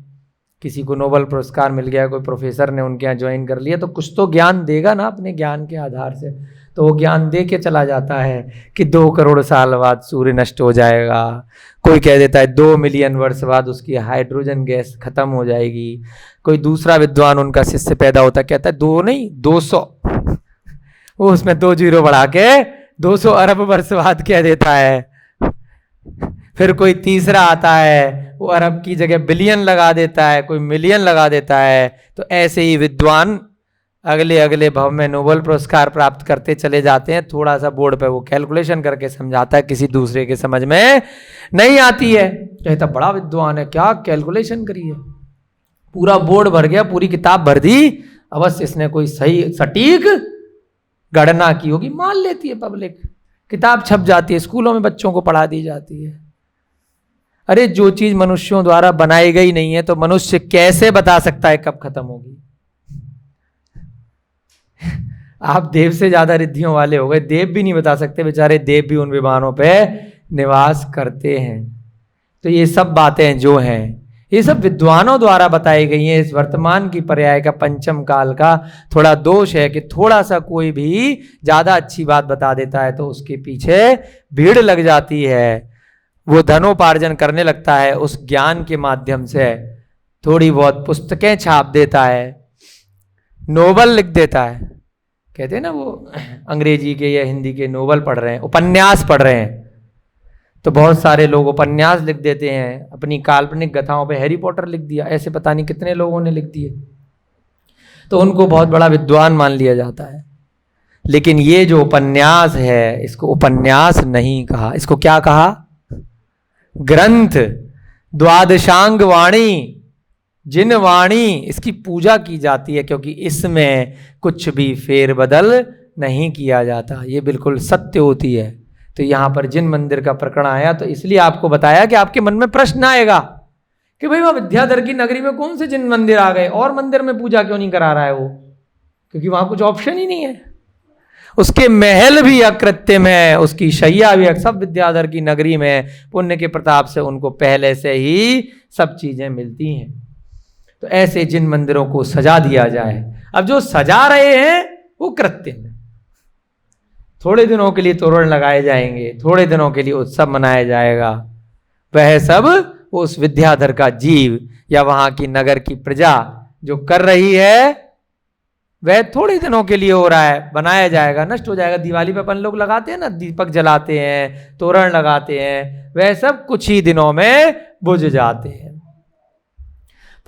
किसी को नोबेल पुरस्कार मिल गया, कोई प्रोफेसर ने उनके यहाँ ज्वाइन कर लिया, तो कुछ तो ज्ञान देगा ना अपने ज्ञान के आधार से। तो वो ज्ञान दे के चला जाता है कि 2 करोड़ साल बाद सूर्य नष्ट हो जाएगा। कोई कह देता है 2 मिलियन वर्ष बाद उसकी हाइड्रोजन गैस खत्म हो जाएगी। कोई दूसरा विद्वान उनका शिष्य पैदा होता है, कहता है 2 नहीं 200, वो उसमें 2 जीरो बढ़ा के 200 अरब वर्ष बाद कह देता है। फिर कोई तीसरा आता है, वो अरब की जगह बिलियन लगा देता है, कोई मिलियन लगा देता है। तो ऐसे ही विद्वान अगले अगले भाव में नोबेल पुरस्कार प्राप्त करते चले जाते हैं। थोड़ा सा बोर्ड पे वो कैलकुलेशन करके समझाता है, किसी दूसरे के समझ में नहीं आती है। कहता बड़ा विद्वान है, क्या कैलकुलेशन करी है, पूरा बोर्ड भर गया, पूरी किताब भर दी, अवश्य इसने कोई सही सटीक गणना की होगी। मान लेती है पब्लिक, किताब छप जाती है, स्कूलों में बच्चों को पढ़ा दी जाती है। अरे जो चीज मनुष्यों द्वारा बनाई गई नहीं है तो मनुष्य कैसे बता सकता है कब खत्म होगी? आप देव से ज्यादा रिद्धियों वाले हो गए, देव भी नहीं बता सकते, बेचारे देव भी उन विमानों पे निवास करते हैं। तो ये सब बातें जो हैं, ये सब विद्वानों द्वारा बताई गई हैं। इस वर्तमान की पर्याय का, पंचम काल का थोड़ा दोष है कि थोड़ा सा कोई भी ज्यादा अच्छी बात बता देता है तो उसके पीछे भीड़ लग जाती है, वो धनोपार्जन करने लगता है उस ज्ञान के माध्यम से। थोड़ी बहुत पुस्तकें छाप देता है, नोवेल लिख देता है, कहते हैं ना वो अंग्रेजी के या हिंदी के नोवेल पढ़ रहे हैं, उपन्यास पढ़ रहे हैं, तो बहुत सारे लोग उपन्यास लिख देते हैं अपनी काल्पनिक कथाओं पे। हैरी पॉटर लिख दिया, ऐसे पता नहीं कितने लोगों ने लिख दिए, तो उनको बहुत बड़ा विद्वान मान लिया जाता है। लेकिन ये जो उपन्यास है, इसको उपन्यास नहीं कहा, इसको क्या कहा? ग्रंथ, द्वादशांग वाणी, जिन वाणी, इसकी पूजा की जाती है क्योंकि इसमें कुछ भी फेरबदल नहीं किया जाता, ये बिल्कुल सत्य होती है। तो यहां पर जिन मंदिर का प्रकरण आया तो इसलिए आपको बताया कि आपके मन में प्रश्न आएगा कि भाई वह विद्याधर की नगरी में कौन से जिन मंदिर आ गए, और मंदिर में पूजा क्यों नहीं करा रहा है वो? क्योंकि वहां कुछ ऑप्शन ही नहीं है। उसके महल भी अकृत्रिम है, उसकी शैया भी, सब विद्याधर की नगरी में पुण्य के प्रताप से उनको पहले से ही सब चीजें मिलती हैं। तो ऐसे जिन मंदिरों को सजा दिया जाए, अब जो सजा रहे हैं वो कृत्रिम है। थोड़े दिनों के लिए तोरण लगाए जाएंगे, थोड़े दिनों के लिए उत्सव मनाया जाएगा, वह सब उस विद्याधर का जीव या वहां की नगर की प्रजा जो कर रही है वह थोड़े दिनों के लिए हो रहा है, बनाया जाएगा, नष्ट हो जाएगा। दिवाली पे अपन लोग लगाते हैं ना, दीपक जलाते हैं, तोरण लगाते हैं, वह सब कुछ ही दिनों में बुझ जाते हैं।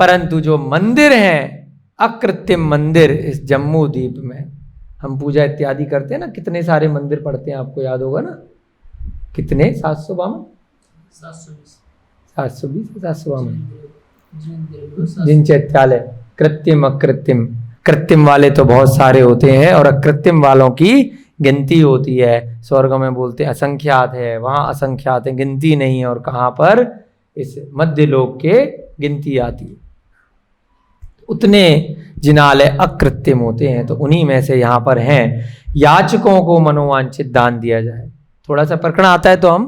परंतु जो मंदिर हैं, अकृत्रिम मंदिर इस जम्मू द्वीप में, हम पूजा इत्यादि करते हैं ना, कितने सारे मंदिर पढ़ते हैं, आपको याद होगा ना, कितने 752 720 752 जिन चैत्यालय, कृत्रिम अकृत्रिम, कृत्रिम वाले तो बहुत सारे होते हैं और अकृत्रिम वालों की गिनती होती है। स्वर्ग में बोलते हैं असंख्यात है, वहां असंख्यात है, गिनती नहीं है, और कहां पर इस मध्य लोक के गिनती आती है। उतने जिनालय अकृत्रिम होते हैं, तो उन्हीं में से यहाँ पर हैं। याचकों को मनोवांछित दान दिया जाए। थोड़ा सा प्रकरण आता है तो हम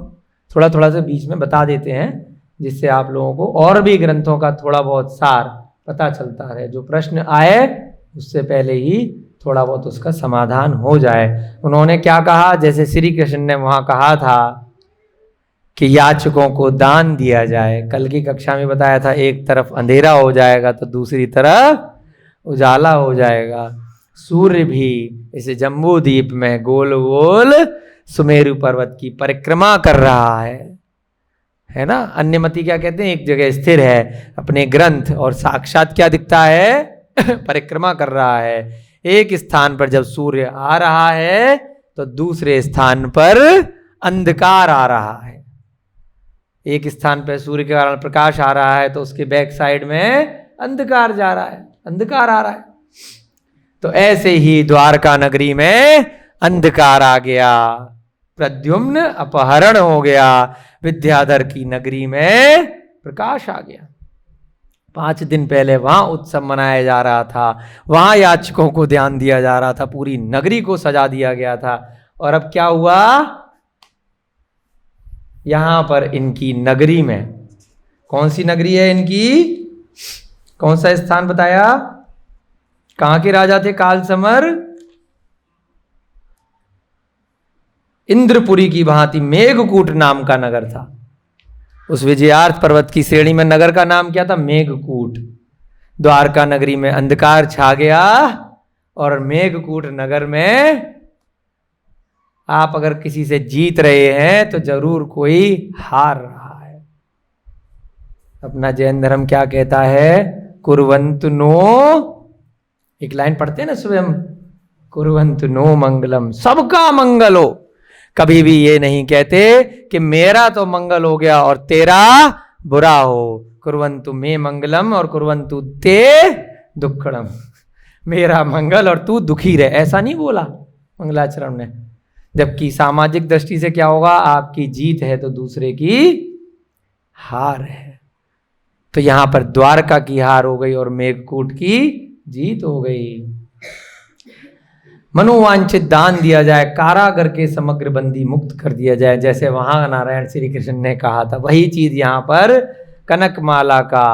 थोड़ा थोड़ा सा बीच में बता देते हैं, जिससे आप लोगों को और भी ग्रंथों का थोड़ा बहुत सार पता चलता है। जो प्रश्न आए उससे पहले ही थोड़ा बहुत उसका समाधान हो जाए। उन्होंने क्या कहा, जैसे श्री कृष्ण ने वहां कहा था कि याचकों को दान दिया जाए। कल की कक्षा में बताया था, एक तरफ अंधेरा हो जाएगा तो दूसरी तरफ उजाला हो जाएगा। सूर्य भी इस जम्बू द्वीप में गोल गोल सुमेरु पर्वत की परिक्रमा कर रहा है ना। अन्यमति क्या कहते हैं, एक जगह स्थिर है अपने ग्रंथ, और साक्षात क्या दिखता है परिक्रमा कर रहा है। एक स्थान पर जब सूर्य आ रहा है तो दूसरे स्थान पर अंधकार आ रहा है। एक स्थान पर सूर्य के कारण प्रकाश आ रहा है तो उसके बैक साइड में अंधकार जा रहा है, अंधकार आ रहा है। तो ऐसे ही द्वारका नगरी में अंधकार आ गया, प्रद्युम्न अपहरण हो गया, विद्याधर की नगरी में प्रकाश आ गया। 5 दिन पहले वहां उत्सव मनाया जा रहा था, वहां याचकों को ध्यान दिया जा रहा था, पूरी नगरी को सजा दिया गया था। और अब क्या हुआ, यहां पर इनकी नगरी में, कौन सी नगरी है इनकी, कौन सा स्थान बताया, कहां के राजा थे कालसमर, इंद्रपुरी की भांति मेघकूट नाम का नगर था। उस विजयार्थ पर्वत की श्रेणी में नगर का नाम क्या था, मेघकूट। द्वारका नगरी में अंधकार छा गया और मेघकूट नगर में आप अगर किसी से जीत रहे हैं तो जरूर कोई हार रहा है। अपना जैन धर्म क्या कहता है, कुर्वन्तु नो, एक लाइन पढ़ते हैं ना सुबह हम, कुर्वन्तु नो मंगलम, सबका मंगल हो। कभी भी ये नहीं कहते कि मेरा तो मंगल हो गया और तेरा बुरा हो। कुर्वन्तु मे मंगलम और कुर्वन्तु ते दुक्खड़म, मेरा मंगल और तू दुखी रहे, ऐसा नहीं बोला मंगलाचरण ने। जबकि सामाजिक दृष्टि से क्या होगा, आपकी जीत है तो दूसरे की हार है। तो यहां पर द्वारका की हार हो गई और मेघकूट की जीत हो गई। मनोवांछित दान दिया जाए, कारागर के समग्र बंदी मुक्त कर दिया जाए, जैसे वहां नारायण श्री कृष्ण ने कहा था, वही चीज यहां पर कनकमाला का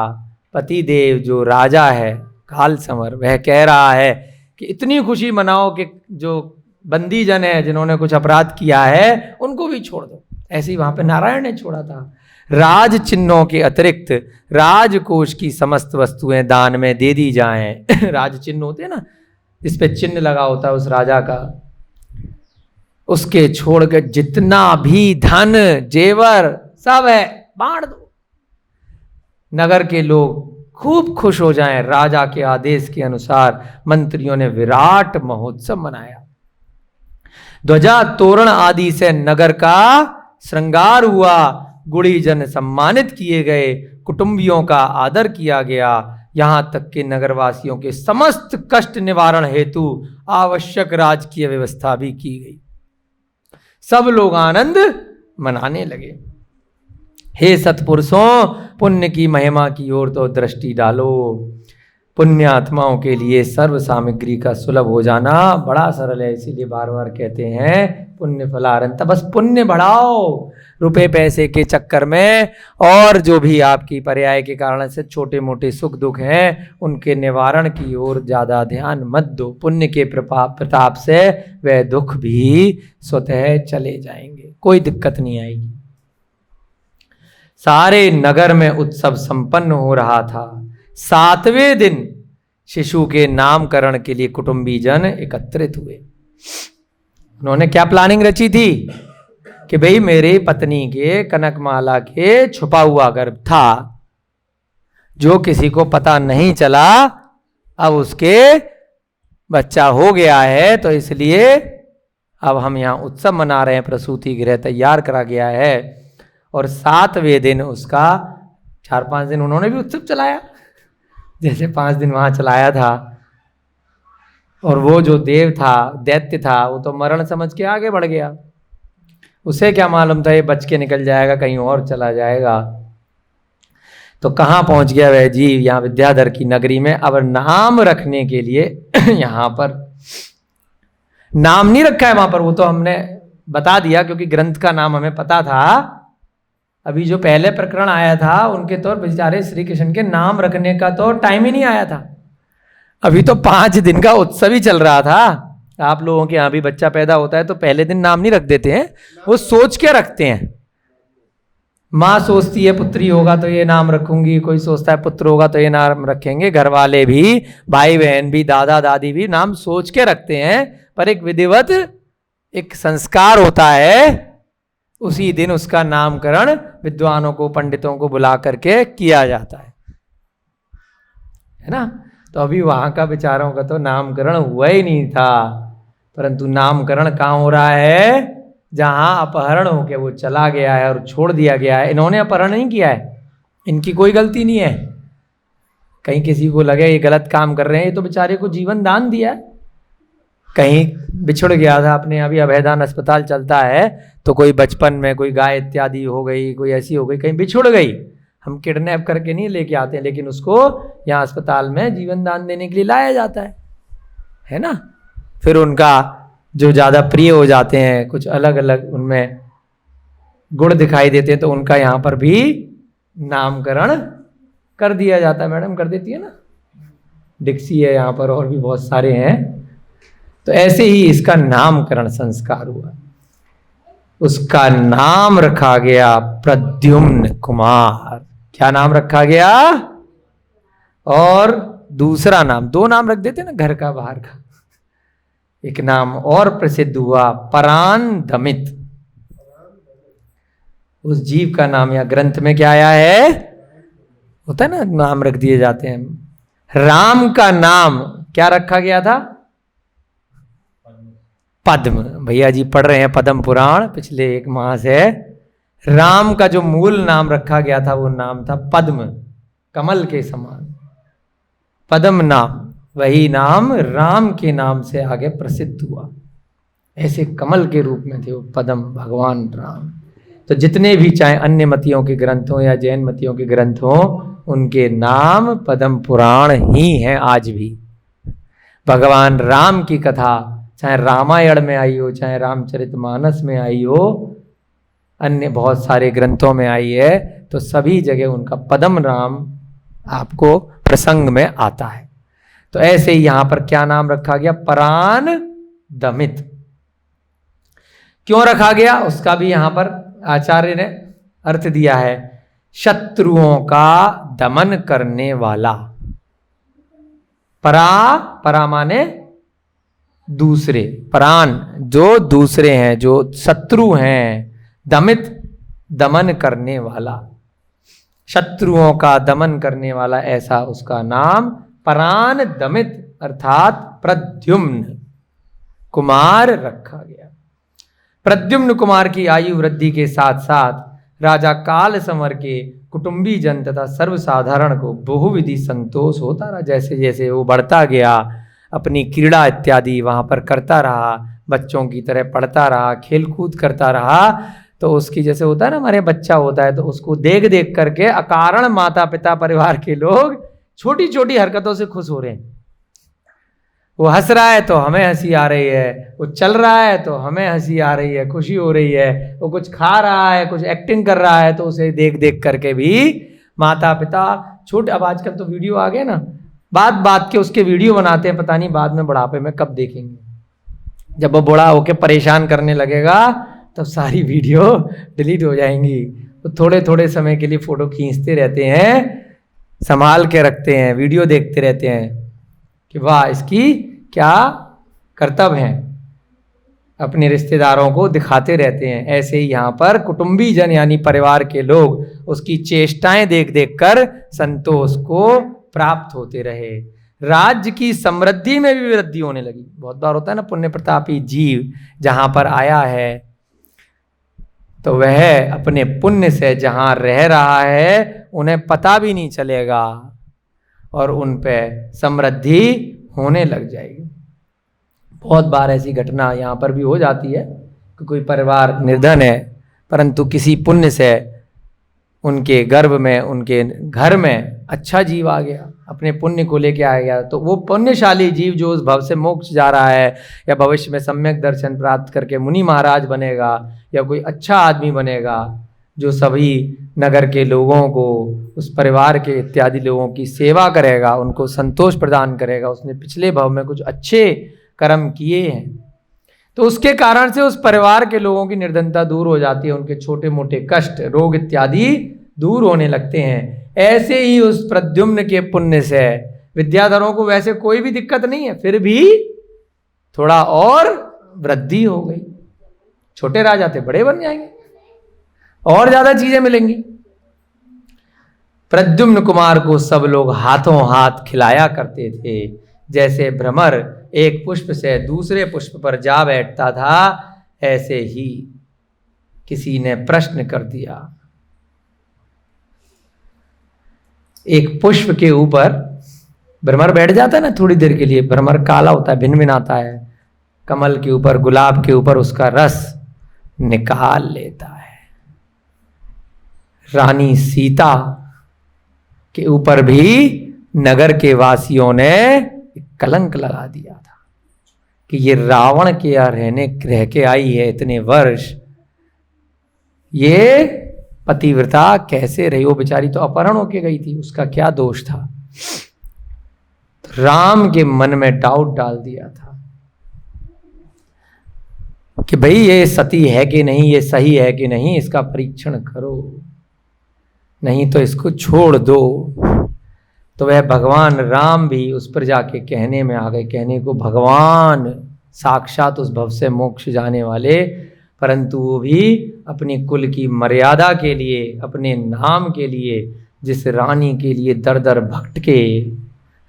पतिदेव जो राजा है कालसमर, वह कह रहा है कि इतनी खुशी मनाओ कि जो बंदी जन है जिन्होंने कुछ अपराध किया है उनको भी छोड़ दो। ऐसे ही वहां पे नारायण ने छोड़ा था। राज चिन्हों के अतिरिक्त राजकोष की समस्त वस्तुएं दान में दे दी जाएं। राज चिन्ह होते हैं ना, जिस पे चिन्ह लगा होता है उस राजा का, उसके छोड़ के जितना भी धन जेवर सब है बांट दो। नगर के लोग खूब खुश हो जाएं। राजा के आदेश के अनुसार मंत्रियों ने विराट महोत्सव मनाया। ध्वजा तोरण आदि से नगर का श्रृंगार हुआ, गुणीजन सम्मानित किए गए, कुटुंबियों का आदर किया गया। यहां तक कि नगरवासियों के समस्त कष्ट निवारण हेतु आवश्यक राजकीय व्यवस्था भी की गई। सब लोग आनंद मनाने लगे। हे सत्पुरुषों, पुण्य की महिमा की ओर तो दृष्टि डालो। पुण्य आत्माओं के लिए सर्व सामग्री का सुलभ हो जाना बड़ा सरल है, इसीलिए बार बार कहते हैं पुण्य फलारंत। बस पुण्य बढ़ाओ, रुपए पैसे के चक्कर में और जो भी आपकी पर्याय के कारण से छोटे मोटे सुख दुख हैं उनके निवारण की ओर ज्यादा ध्यान मत दो। पुण्य के प्रताप से वह दुख भी स्वतः चले जाएंगे, कोई दिक्कत नहीं आएगी। सारे नगर में उत्सव संपन्न हो रहा था। 7वें दिन शिशु के नामकरण के लिए कुटुंबी जन एकत्रित हुए। उन्होंने क्या प्लानिंग रची थी कि भाई मेरी पत्नी के कनकमाला के छुपा हुआ गर्भ था जो किसी को पता नहीं चला, अब उसके बच्चा हो गया है तो इसलिए अब हम यहाँ उत्सव मना रहे हैं, प्रसूति गृह तैयार करा गया है। और 7वें दिन उसका 4-5 दिन उन्होंने भी उत्सव चलाया, जैसे 5 दिन वहाँ चलाया था। और वो जो देव था, दैत्य था, वो तो मरण समझ के आगे बढ़ गया। उसे क्या मालूम था ये बच के निकल जाएगा, कहीं और चला जाएगा। तो कहाँ पहुंच गया वह जीव? यहाँ विद्याधर की नगरी में। अब नाम रखने के लिए यहाँ पर नाम नहीं रखा है वहां पर, वो तो हमने बता दिया क्योंकि ग्रंथ का नाम हमें पता था। अभी जो पहले प्रकरण आया था उनके तो बेचारे श्री कृष्ण के नाम रखने का तो टाइम ही नहीं आया था। अभी तो 5 दिन का उत्सव ही चल रहा था। आप लोगों के यहाँ भी बच्चा पैदा होता है तो पहले दिन नाम नहीं रख देते हैं, वो सोच के रखते हैं। माँ सोचती है पुत्री होगा तो ये नाम रखूंगी, कोई सोचता है पुत्र होगा तो ये नाम रखेंगे। घर वाले भी, भाई बहन भी, दादा दादी भी नाम सोच के रखते हैं, पर एक विधिवत एक संस्कार होता है, उसी दिन उसका नामकरण विद्वानों को, पंडितों को बुला करके किया जाता है ना। तो अभी वहां का बेचारों का तो नामकरण हुआ ही नहीं था, परंतु नामकरण कहाँ हो रहा है? जहां अपहरण होके वो चला गया है और छोड़ दिया गया है। इन्होंने अपहरण नहीं किया है, इनकी कोई गलती नहीं है। कहीं किसी को लगे ये गलत काम कर रहे हैं, ये तो बेचारे को जीवन दान दिया है। कहीं बिछुड़ गया था, अपने अभी अभयदान अस्पताल चलता है, तो कोई बचपन में कोई गाय इत्यादि हो गई, कोई ऐसी हो गई, कहीं बिछुड़ गई, हम किडनैप करके नहीं लेके आते हैं, लेकिन उसको यहाँ अस्पताल में जीवन दान देने के लिए लाया जाता है ना। फिर उनका जो ज़्यादा प्रिय हो जाते हैं, कुछ अलग अलग उनमें गुण दिखाई देते हैं, तो उनका यहाँ पर भी नामकरण कर दिया जाता है। मैडम कर देती है ना, डिक्सी है यहाँ पर और भी बहुत सारे हैं। तो ऐसे ही इसका नामकरण संस्कार हुआ। उसका नाम रखा गया प्रद्युम्न कुमार। क्या नाम रखा गया? और दूसरा नाम, 2 नाम रख देते ना, घर का बाहर का। एक नाम और प्रसिद्ध हुआ, परान दमित। उस जीव का नाम या ग्रंथ में क्या आया है? होता है ना, नाम रख दिए जाते हैं। राम का नाम क्या रखा गया था? पद्म। भैया जी पढ़ रहे हैं पद्म पुराण पिछले 1 माह से। राम का जो मूल नाम रखा गया था वो नाम था पद्म, कमल के समान पद्म नाम। वही नाम राम के नाम से आगे प्रसिद्ध हुआ। ऐसे कमल के रूप में थे वो पद्म, भगवान राम। तो जितने भी चाहे अन्य मतियों के ग्रंथ हों या जैन मतियों के ग्रंथ हों, उनके नाम पद्म पुराण ही हैं आज भी। भगवान राम की कथा चाहे रामायण में आई हो, चाहे रामचरितमानस में आई हो, अन्य बहुत सारे ग्रंथों में आई है, तो सभी जगह उनका पद्म नाम आपको प्रसंग में आता है। तो ऐसे ही यहां पर क्या नाम रखा गया? परान दमित। क्यों रखा गया उसका भी यहां पर आचार्य ने अर्थ दिया है। शत्रुओं का दमन करने वाला। परा माने दूसरे, परान जो दूसरे हैं, जो शत्रु हैं, दमित दमन करने वाला, शत्रुओं का दमन करने वाला, ऐसा उसका नाम परान दमित अर्थात प्रद्युम्न कुमार रखा गया। प्रद्युम्न कुमार की आयु वृद्धि के साथ साथ राजा काल संवर के कुटुंबी जन तथा सर्वसाधारण को बहुविधि संतोष होता रहा। जैसे जैसे वो बढ़ता गया, अपनी क्रीड़ा इत्यादि वहाँ पर करता रहा, बच्चों की तरह पढ़ता रहा, खेल कूद करता रहा, तो उसकी जैसे होता है ना, हमारे बच्चा होता है तो उसको देख देख करके अकारण माता पिता परिवार के लोग छोटी छोटी हरकतों से खुश हो रहे हैं। वो हंस रहा है तो हमें हंसी आ रही है, वो चल रहा है तो हमें हंसी आ रही है, खुशी हो रही है, वो कुछ खा रहा है, कुछ एक्टिंग कर रहा है, तो उसे देख देख करके भी माता पिता छोटे, अब आजकल तो वीडियो आ गए ना, बात बात के उसके वीडियो बनाते हैं, पता नहीं बाद में बुढ़ापे में कब देखेंगे। जब वो बूढ़ा होके परेशान करने लगेगा तब सारी वीडियो डिलीट हो जाएंगी। तो थोड़े थोड़े समय के लिए फोटो खींचते रहते हैं, संभाल के रखते हैं, वीडियो देखते रहते हैं कि वाह इसकी क्या कर्तव्य हैं, अपने रिश्तेदारों को दिखाते रहते हैं। ऐसे ही यहाँ पर कुटुंबी जन यानी परिवार के लोग उसकी चेष्टाएं देख देख कर संतोष को प्राप्त होते रहे। राज्य की समृद्धि में भी वृद्धि होने लगी। बहुत बार होता है ना, पुण्य प्रतापी जीव जहां पर आया है तो वह अपने पुण्य से जहां रह रहा है उन्हें पता भी नहीं चलेगा और उन पे समृद्धि होने लग जाएगी। बहुत बार ऐसी घटना यहाँ पर भी हो जाती है कि कोई परिवार निर्धन है परंतु किसी पुण्य से उनके गर्भ में, उनके घर में अच्छा जीव आ गया, अपने पुण्य को लेके आ गया, तो वो पुण्यशाली जीव जो उस भव से मोक्ष जा रहा है या भविष्य में सम्यक दर्शन प्राप्त करके मुनि महाराज बनेगा या कोई अच्छा आदमी बनेगा जो सभी नगर के लोगों को, उस परिवार के इत्यादि लोगों की सेवा करेगा, उनको संतोष प्रदान करेगा, उसने पिछले भव में कुछ अच्छे कर्म किए हैं, तो उसके कारण से उस परिवार के लोगों की निर्धनता दूर हो जाती है, उनके छोटे मोटे कष्ट, रोग इत्यादि दूर होने लगते हैं। ऐसे ही उस प्रद्युम्न के पुण्य से विद्याधरों को वैसे कोई भी दिक्कत नहीं है, फिर भी थोड़ा और वृद्धि हो गई। छोटे राजा थे, बड़े बन जाएंगे, और ज्यादा चीजें मिलेंगी। प्रद्युम्न कुमार को सब लोग हाथों हाथ खिलाया करते थे। जैसे भ्रमर एक पुष्प से दूसरे पुष्प पर जा बैठता था, ऐसे ही किसी ने प्रश्न कर दिया। एक पुष्प के ऊपर भ्रमर बैठ जाता है ना थोड़ी देर के लिए, भ्रमर काला होता है, भिन भिन आता है, कमल के ऊपर, गुलाब के ऊपर उसका रस निकाल लेता है। रानी सीता के ऊपर भी नगर के वासियों ने कलंक लगा दिया था कि ये रावण के यहाँ रह के आई है इतने वर्ष, ये पतिव्रता कैसे रही? वो बेचारी तो अपहरण होके गई थी, उसका क्या दोष था? तो राम के मन में डाउट डाल दिया था कि भाई ये सती है कि नहीं, ये सही है कि नहीं, इसका परीक्षण करो, नहीं तो इसको छोड़ दो। तो वह भगवान राम भी उस पर जाके कहने में आ गए, कहने को भगवान साक्षात उस भव से मोक्ष जाने वाले, परंतु वो भी अपनी कुल की मर्यादा के लिए, अपने नाम के लिए, जिस रानी के लिए दर दर भटके,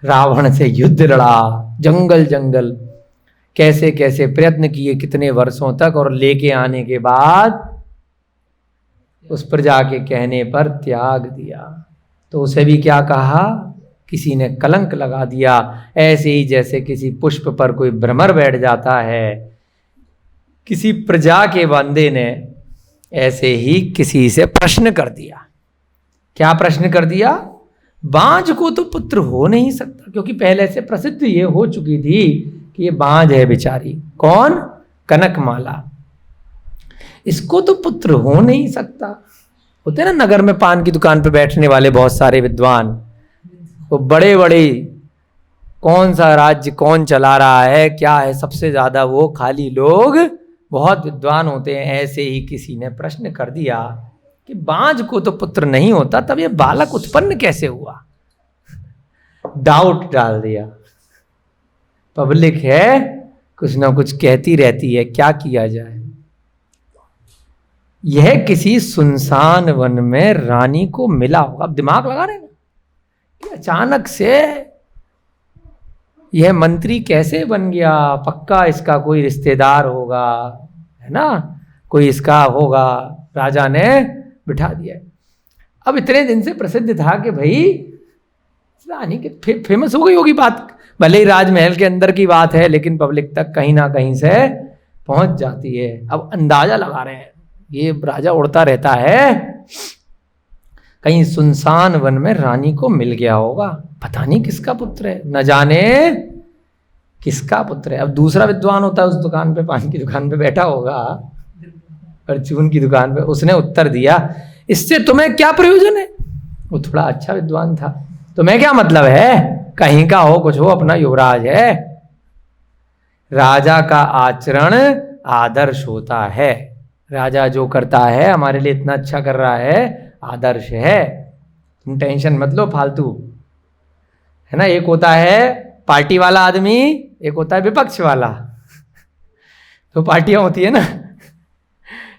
रावण से युद्ध लड़ा, जंगल जंगल कैसे कैसे प्रयत्न किए कितने वर्षों तक, और लेके आने के बाद उस पर जाके कहने पर त्याग दिया। तो उसे भी क्या कहा? किसी ने कलंक लगा दिया। ऐसे ही जैसे किसी पुष्प पर कोई भ्रमर बैठ जाता है किसी प्रजा के बंदे ने, ऐसे ही किसी से प्रश्न कर दिया। क्या प्रश्न कर दिया? बांझ को तो पुत्र हो नहीं सकता, क्योंकि पहले से प्रसिद्ध ये हो चुकी थी कि ये बांझ है बेचारी। कौन? कनकमाला। इसको तो पुत्र हो नहीं सकता। होते ना नगर में पान की दुकान पे बैठने वाले बहुत सारे विद्वान, वो बड़े बड़े कौन सा राज्य कौन चला रहा है, क्या है, सबसे ज्यादा वो खाली लोग बहुत विद्वान होते हैं। ऐसे ही किसी ने प्रश्न कर दिया कि बांझ को तो पुत्र नहीं होता, तब ये बालक उत्पन्न कैसे हुआ? डाउट डाल दिया। पब्लिक है, कुछ ना कुछ कहती रहती है, क्या किया जाए? यह किसी सुनसान वन में रानी को मिला होगा। अब दिमाग लगा रहे ना कि अचानक से यह मंत्री कैसे बन गया? पक्का इसका कोई रिश्तेदार होगा, है ना, कोई इसका होगा, राजा ने बिठा दिया। अब इतने दिन से प्रसिद्ध था कि भाई रानी के फेमस हो गई होगी बात, भले ही राजमहल के अंदर की बात है, लेकिन पब्लिक तक कहीं ना कहीं से पहुंच जाती है। अब अंदाजा लगा रहे हैं, ये राजा उड़ता रहता है, कहीं सुनसान वन में रानी को मिल गया होगा, पता नहीं किसका पुत्र है, न जाने किसका पुत्र है। अब दूसरा विद्वान होता है उस दुकान पे, पान की दुकान पे बैठा होगा, परचून की दुकान पे, उसने उत्तर दिया, इससे तुम्हें क्या प्रयोजन है? वो थोड़ा अच्छा विद्वान था। तुम्हें क्या मतलब है, कहीं का हो कुछ हो, अपना युवराज है। राजा का आचरण आदर्श होता है। राजा जो करता है हमारे लिए इतना अच्छा कर रहा है, आदर्श है, तुम टेंशन मत लो फालतू, है ना। एक होता है पार्टी वाला आदमी, एक होता है विपक्ष वाला। तो पार्टियां होती है ना,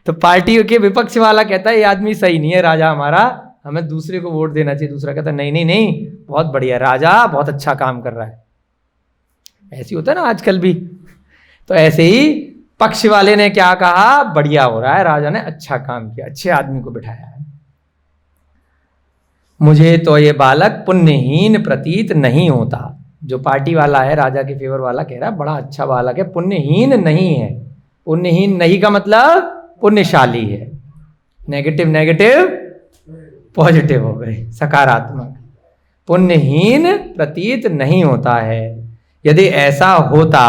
तो पार्टी के विपक्ष वाला कहता है ये आदमी सही नहीं है, राजा हमारा, हमें दूसरे को वोट देना चाहिए। दूसरा कहता है नहीं नहीं नहीं, बहुत बढ़िया, राजा बहुत अच्छा काम कर रहा है। ऐसी होता है ना आजकल भी। तो ऐसे ही पक्ष वाले ने क्या कहा, बढ़िया हो रहा है, राजा ने अच्छा काम किया, अच्छे आदमी को बिठाया है। मुझे तो ये बालक पुण्यहीन प्रतीत नहीं होता। जो पार्टी वाला है, राजा के फेवर वाला, कह रहा है बड़ा अच्छा बालक है, पुण्यहीन नहीं है। पुण्यहीन नहीं का मतलब पुण्यशाली है। नेगेटिव नेगेटिव पॉजिटिव हो गए, सकारात्मक। पुण्यहीन प्रतीत नहीं होता है। यदि ऐसा होता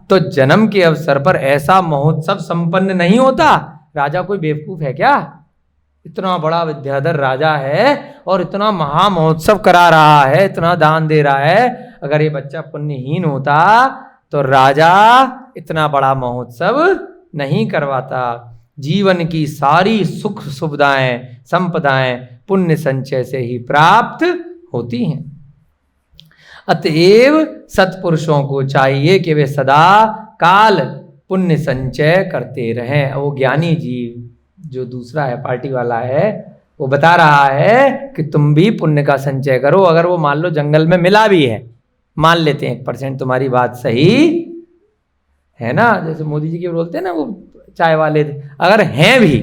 तो जन्म के अवसर पर ऐसा महोत्सव संपन्न नहीं होता। राजा कोई बेवकूफ है क्या? इतना बड़ा विद्याधर राजा है और इतना महा महोत्सव करा रहा है, इतना दान दे रहा है। अगर ये बच्चा पुण्यहीन होता तो राजा इतना बड़ा महोत्सव नहीं करवाता। जीवन की सारी सुख सुविधाएं संपदाएं पुण्य संचय से ही प्राप्त होती हैं। अतएव सत्पुरुषों को चाहिए कि वे सदा काल पुण्य संचय करते रहें। वो ज्ञानी जीव जो दूसरा है, पार्टी वाला है, वो बता रहा है कि तुम भी पुण्य का संचय करो। अगर वो मान लो जंगल में मिला भी है, मान लेते हैं 1% तुम्हारी बात सही है ना, जैसे मोदी जी के बोलते हैं ना वो चाय वाले, अगर हैं भी,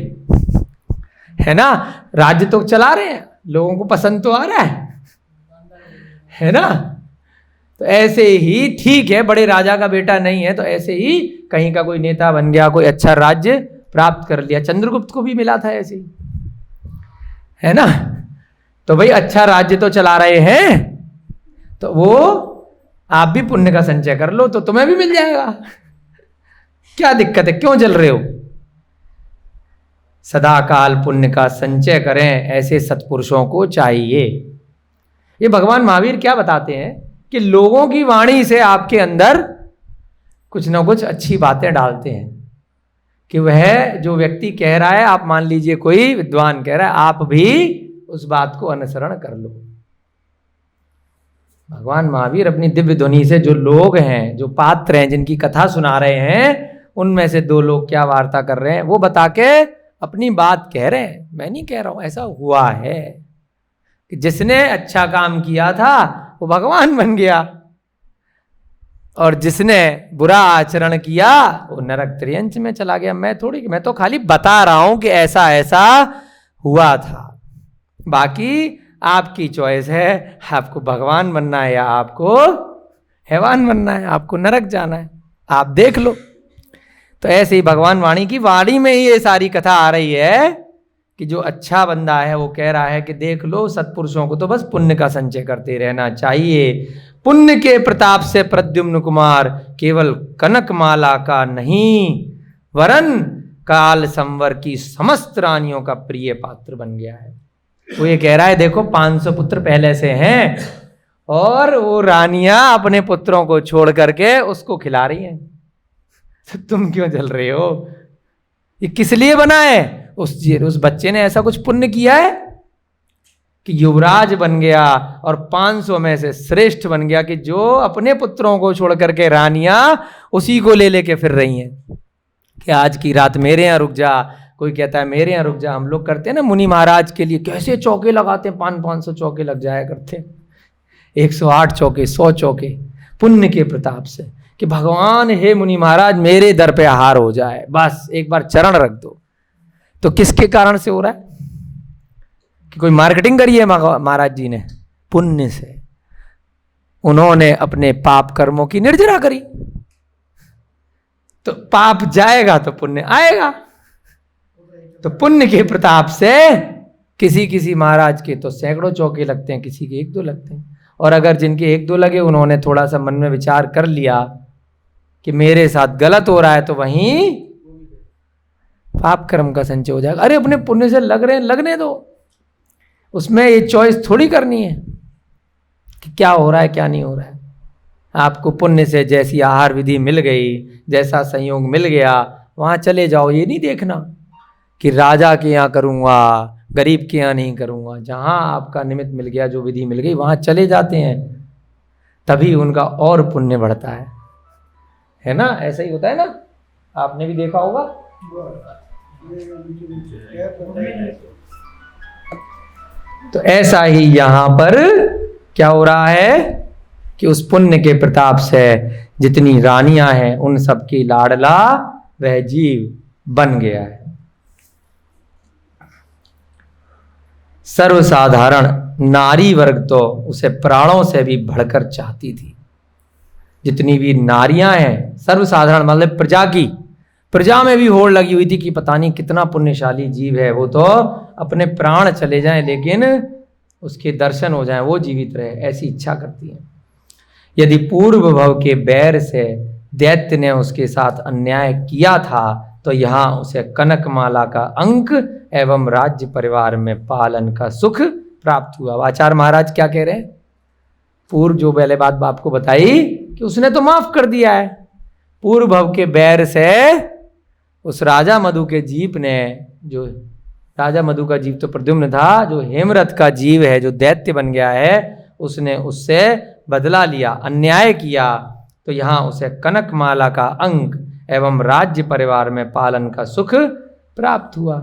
है ना, राज्य तो चला रहे हैं, लोगों को पसंद तो आ रहा है ना। तो ऐसे ही ठीक है, बड़े राजा का बेटा नहीं है तो ऐसे ही कहीं का कोई नेता बन गया, कोई अच्छा राज्य प्राप्त कर लिया। चंद्रगुप्त को भी मिला था ऐसे ही, है ना। तो भाई अच्छा राज्य तो चला रहे हैं, तो वो आप भी पुण्य का संचय कर लो तो तुम्हें भी मिल जाएगा। क्या दिक्कत है, क्यों जल रहे हो? सदा काल पुण्य का संचय करें, ऐसे सत्पुरुषों को चाहिए। ये भगवान महावीर क्या बताते हैं कि लोगों की वाणी से आपके अंदर कुछ ना कुछ अच्छी बातें डालते हैं कि वह जो व्यक्ति कह रहा है, आप मान लीजिए कोई विद्वान कह रहा है, आप भी उस बात को अनुसरण कर लो। भगवान महावीर अपनी दिव्य ध्वनि से जो लोग हैं, जो पात्र हैं, जिनकी कथा सुना रहे हैं, उनमें से 2 लोग क्या वार्ता कर रहे हैं वो बता के अपनी बात कह रहे हैं। मैं नहीं कह रहा हूं, ऐसा हुआ है कि जिसने अच्छा काम किया था वो भगवान बन गया और जिसने बुरा आचरण किया वो नरक त्रियंच में चला गया। मैं तो खाली बता रहा हूं कि ऐसा ऐसा हुआ था। बाकी आपकी चॉइस है, आपको भगवान बनना है या आपको हैवान बनना है, आपको नरक जाना है, आप देख लो। तो ऐसे ही भगवान वाणी में ही ये सारी कथा आ रही है कि जो अच्छा बंदा है वो कह रहा है कि देख लो, सत्पुरुषों को तो बस पुण्य का संचय करते रहना चाहिए। पुण्य के प्रताप से प्रद्युम्न कुमार केवल कनक माला का नहीं वरन काल संवर की समस्त रानियों का प्रिय पात्र बन गया है। वो ये कह रहा है देखो 500 पुत्र पहले से हैं और वो रानियां अपने पुत्रों को छोड़ करके उसको खिला रही हैं, तो तुम क्यों जल रहे हो? ये किस लिए बना है? उस बच्चे ने ऐसा कुछ पुण्य किया है कि युवराज बन गया और 500 में से श्रेष्ठ बन गया, कि जो अपने पुत्रों को छोड़ करके रानियां उसी को ले लेके फिर रही हैं कि आज की रात मेरे यहाँ रुक जा, कोई कहता है मेरे यहाँ रुक जा। हम लोग करते हैं ना मुनि महाराज के लिए, कैसे चौके लगाते हैं, 500 चौके लग जाया करते हैं, 108 चौके, 100 चौके, पुण्य के प्रताप से कि भगवान हे मुनि महाराज मेरे दर पे आहार हो जाए, बस एक बार चरण रख दो। तो किसके कारण से हो रहा है? कि कोई मार्केटिंग करी है महाराज जी ने? पुण्य से। उन्होंने अपने पाप कर्मों की निर्जरा करी, तो पाप जाएगा तो पुण्य आएगा। तो पुण्य के प्रताप से किसी महाराज के तो सैकड़ों चौके लगते हैं, किसी के 1-2 लगते हैं। और अगर जिनके 1-2 लगे, उन्होंने थोड़ा सा मन में विचार कर लिया कि मेरे साथ गलत हो रहा है, तो वहीं पाप कर्म का संचय हो जाएगा। अरे अपने पुण्य से लग रहे हैं, लगने दो, उसमें ये चॉइस थोड़ी करनी है कि क्या हो रहा है क्या नहीं हो रहा है। आपको पुण्य से जैसी आहार विधि मिल गई, जैसा संयोग मिल गया, वहां चले जाओ। ये नहीं देखना कि राजा के यहाँ करूँगा, गरीब के यहाँ नहीं करूँगा। जहाँ आपका निमित्त मिल गया, जो विधि मिल गई, वहाँ चले जाते हैं, तभी उनका और पुण्य बढ़ता है ना। ऐसा ही होता है ना, आपने भी देखा होगा। तो ऐसा ही यहाँ पर क्या हो रहा है कि उस पुण्य के प्रताप से जितनी रानियां हैं उन सबकी लाडला वह जीव बन गया है। सर्वसाधारण नारी वर्ग तो उसे प्राणों से भी बढ़कर चाहती थी। जितनी भी नारियां हैं, सर्वसाधारण मतलब प्रजा में भी होड़ लगी हुई थी कि पता नहीं कितना पुण्यशाली जीव है, वो तो अपने प्राण चले जाएं लेकिन उसके दर्शन हो जाएं, वो जीवित रहे, ऐसी इच्छा करती है। यदि पूर्व भव के बैर से दैत्य ने उसके साथ अन्याय किया था तो यहाँ उसे कनकमाला का अंक एवं राज्य परिवार में पालन का सुख प्राप्त हुआ। आचार्य महाराज क्या कह रहे हैं? पूर्व जो पहले बात आपको बताई कि उसने तो माफ कर दिया है। पूर्व भव के बैर से उस राजा मधु के जीव ने, जो राजा मधु का जीव तो प्रद्युम्न था, जो हेमरथ का जीव है, जो दैत्य बन गया है, उसने उससे बदला लिया, अन्याय किया, तो यहाँ उसे कनकमाला का अंक एवं राज्य परिवार में पालन का सुख प्राप्त हुआ।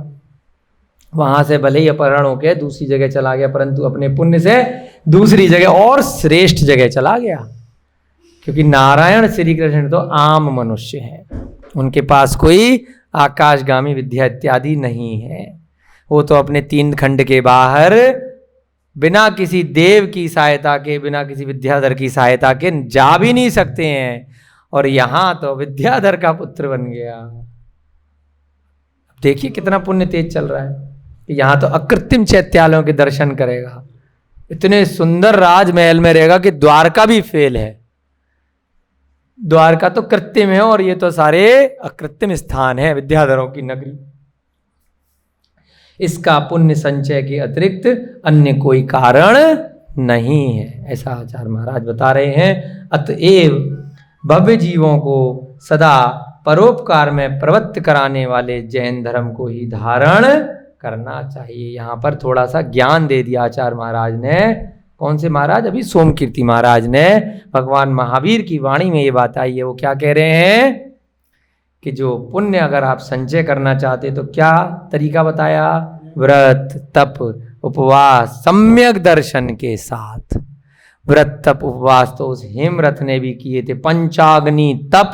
वहां से भले ही अपहरण होकर दूसरी जगह चला गया, परंतु अपने पुण्य से दूसरी जगह और श्रेष्ठ जगह चला गया। क्योंकि नारायण श्री कृष्ण तो आम मनुष्य हैं, उनके पास कोई आकाशगामी विद्या इत्यादि नहीं है। वो तो अपने 3 खंड के बाहर बिना किसी देव की सहायता के, बिना किसी विद्याधर की सहायता के जा भी नहीं सकते हैं, और यहां तो विद्याधर का पुत्र बन गया। देखिए कितना पुण्य तेज चल रहा है। यहां तो अकृत्रिम चैत्यालयों के दर्शन करेगा, इतने सुंदर राजमहल में रहेगा कि द्वारका भी फेल है। द्वारका तो कृत्रिम है और ये तो सारे अकृत्रिम स्थान है, विद्याधरों की नगरी। इसका पुण्य संचय के अतिरिक्त अन्य कोई कारण नहीं है, ऐसा आचार्य महाराज बता रहे हैं। अतएव भव्य जीवों को सदा परोपकार में प्रवृत्त कराने वाले जैन धर्म को ही धारण करना चाहिए। यहाँ पर थोड़ा सा ज्ञान दे दिया आचार्य महाराज ने। कौन से महाराज? अभी सोमकीर्ति महाराज ने भगवान महावीर की वाणी में ये बात आई है। वो क्या कह रहे हैं कि जो पुण्य अगर आप संचय करना चाहते तो क्या तरीका बताया? व्रत, तप, उपवास, सम्यक दर्शन के साथ। व्रत, तप, उपवास तो उस हेमरथ ने भी किए थे। पंचाग्नि तप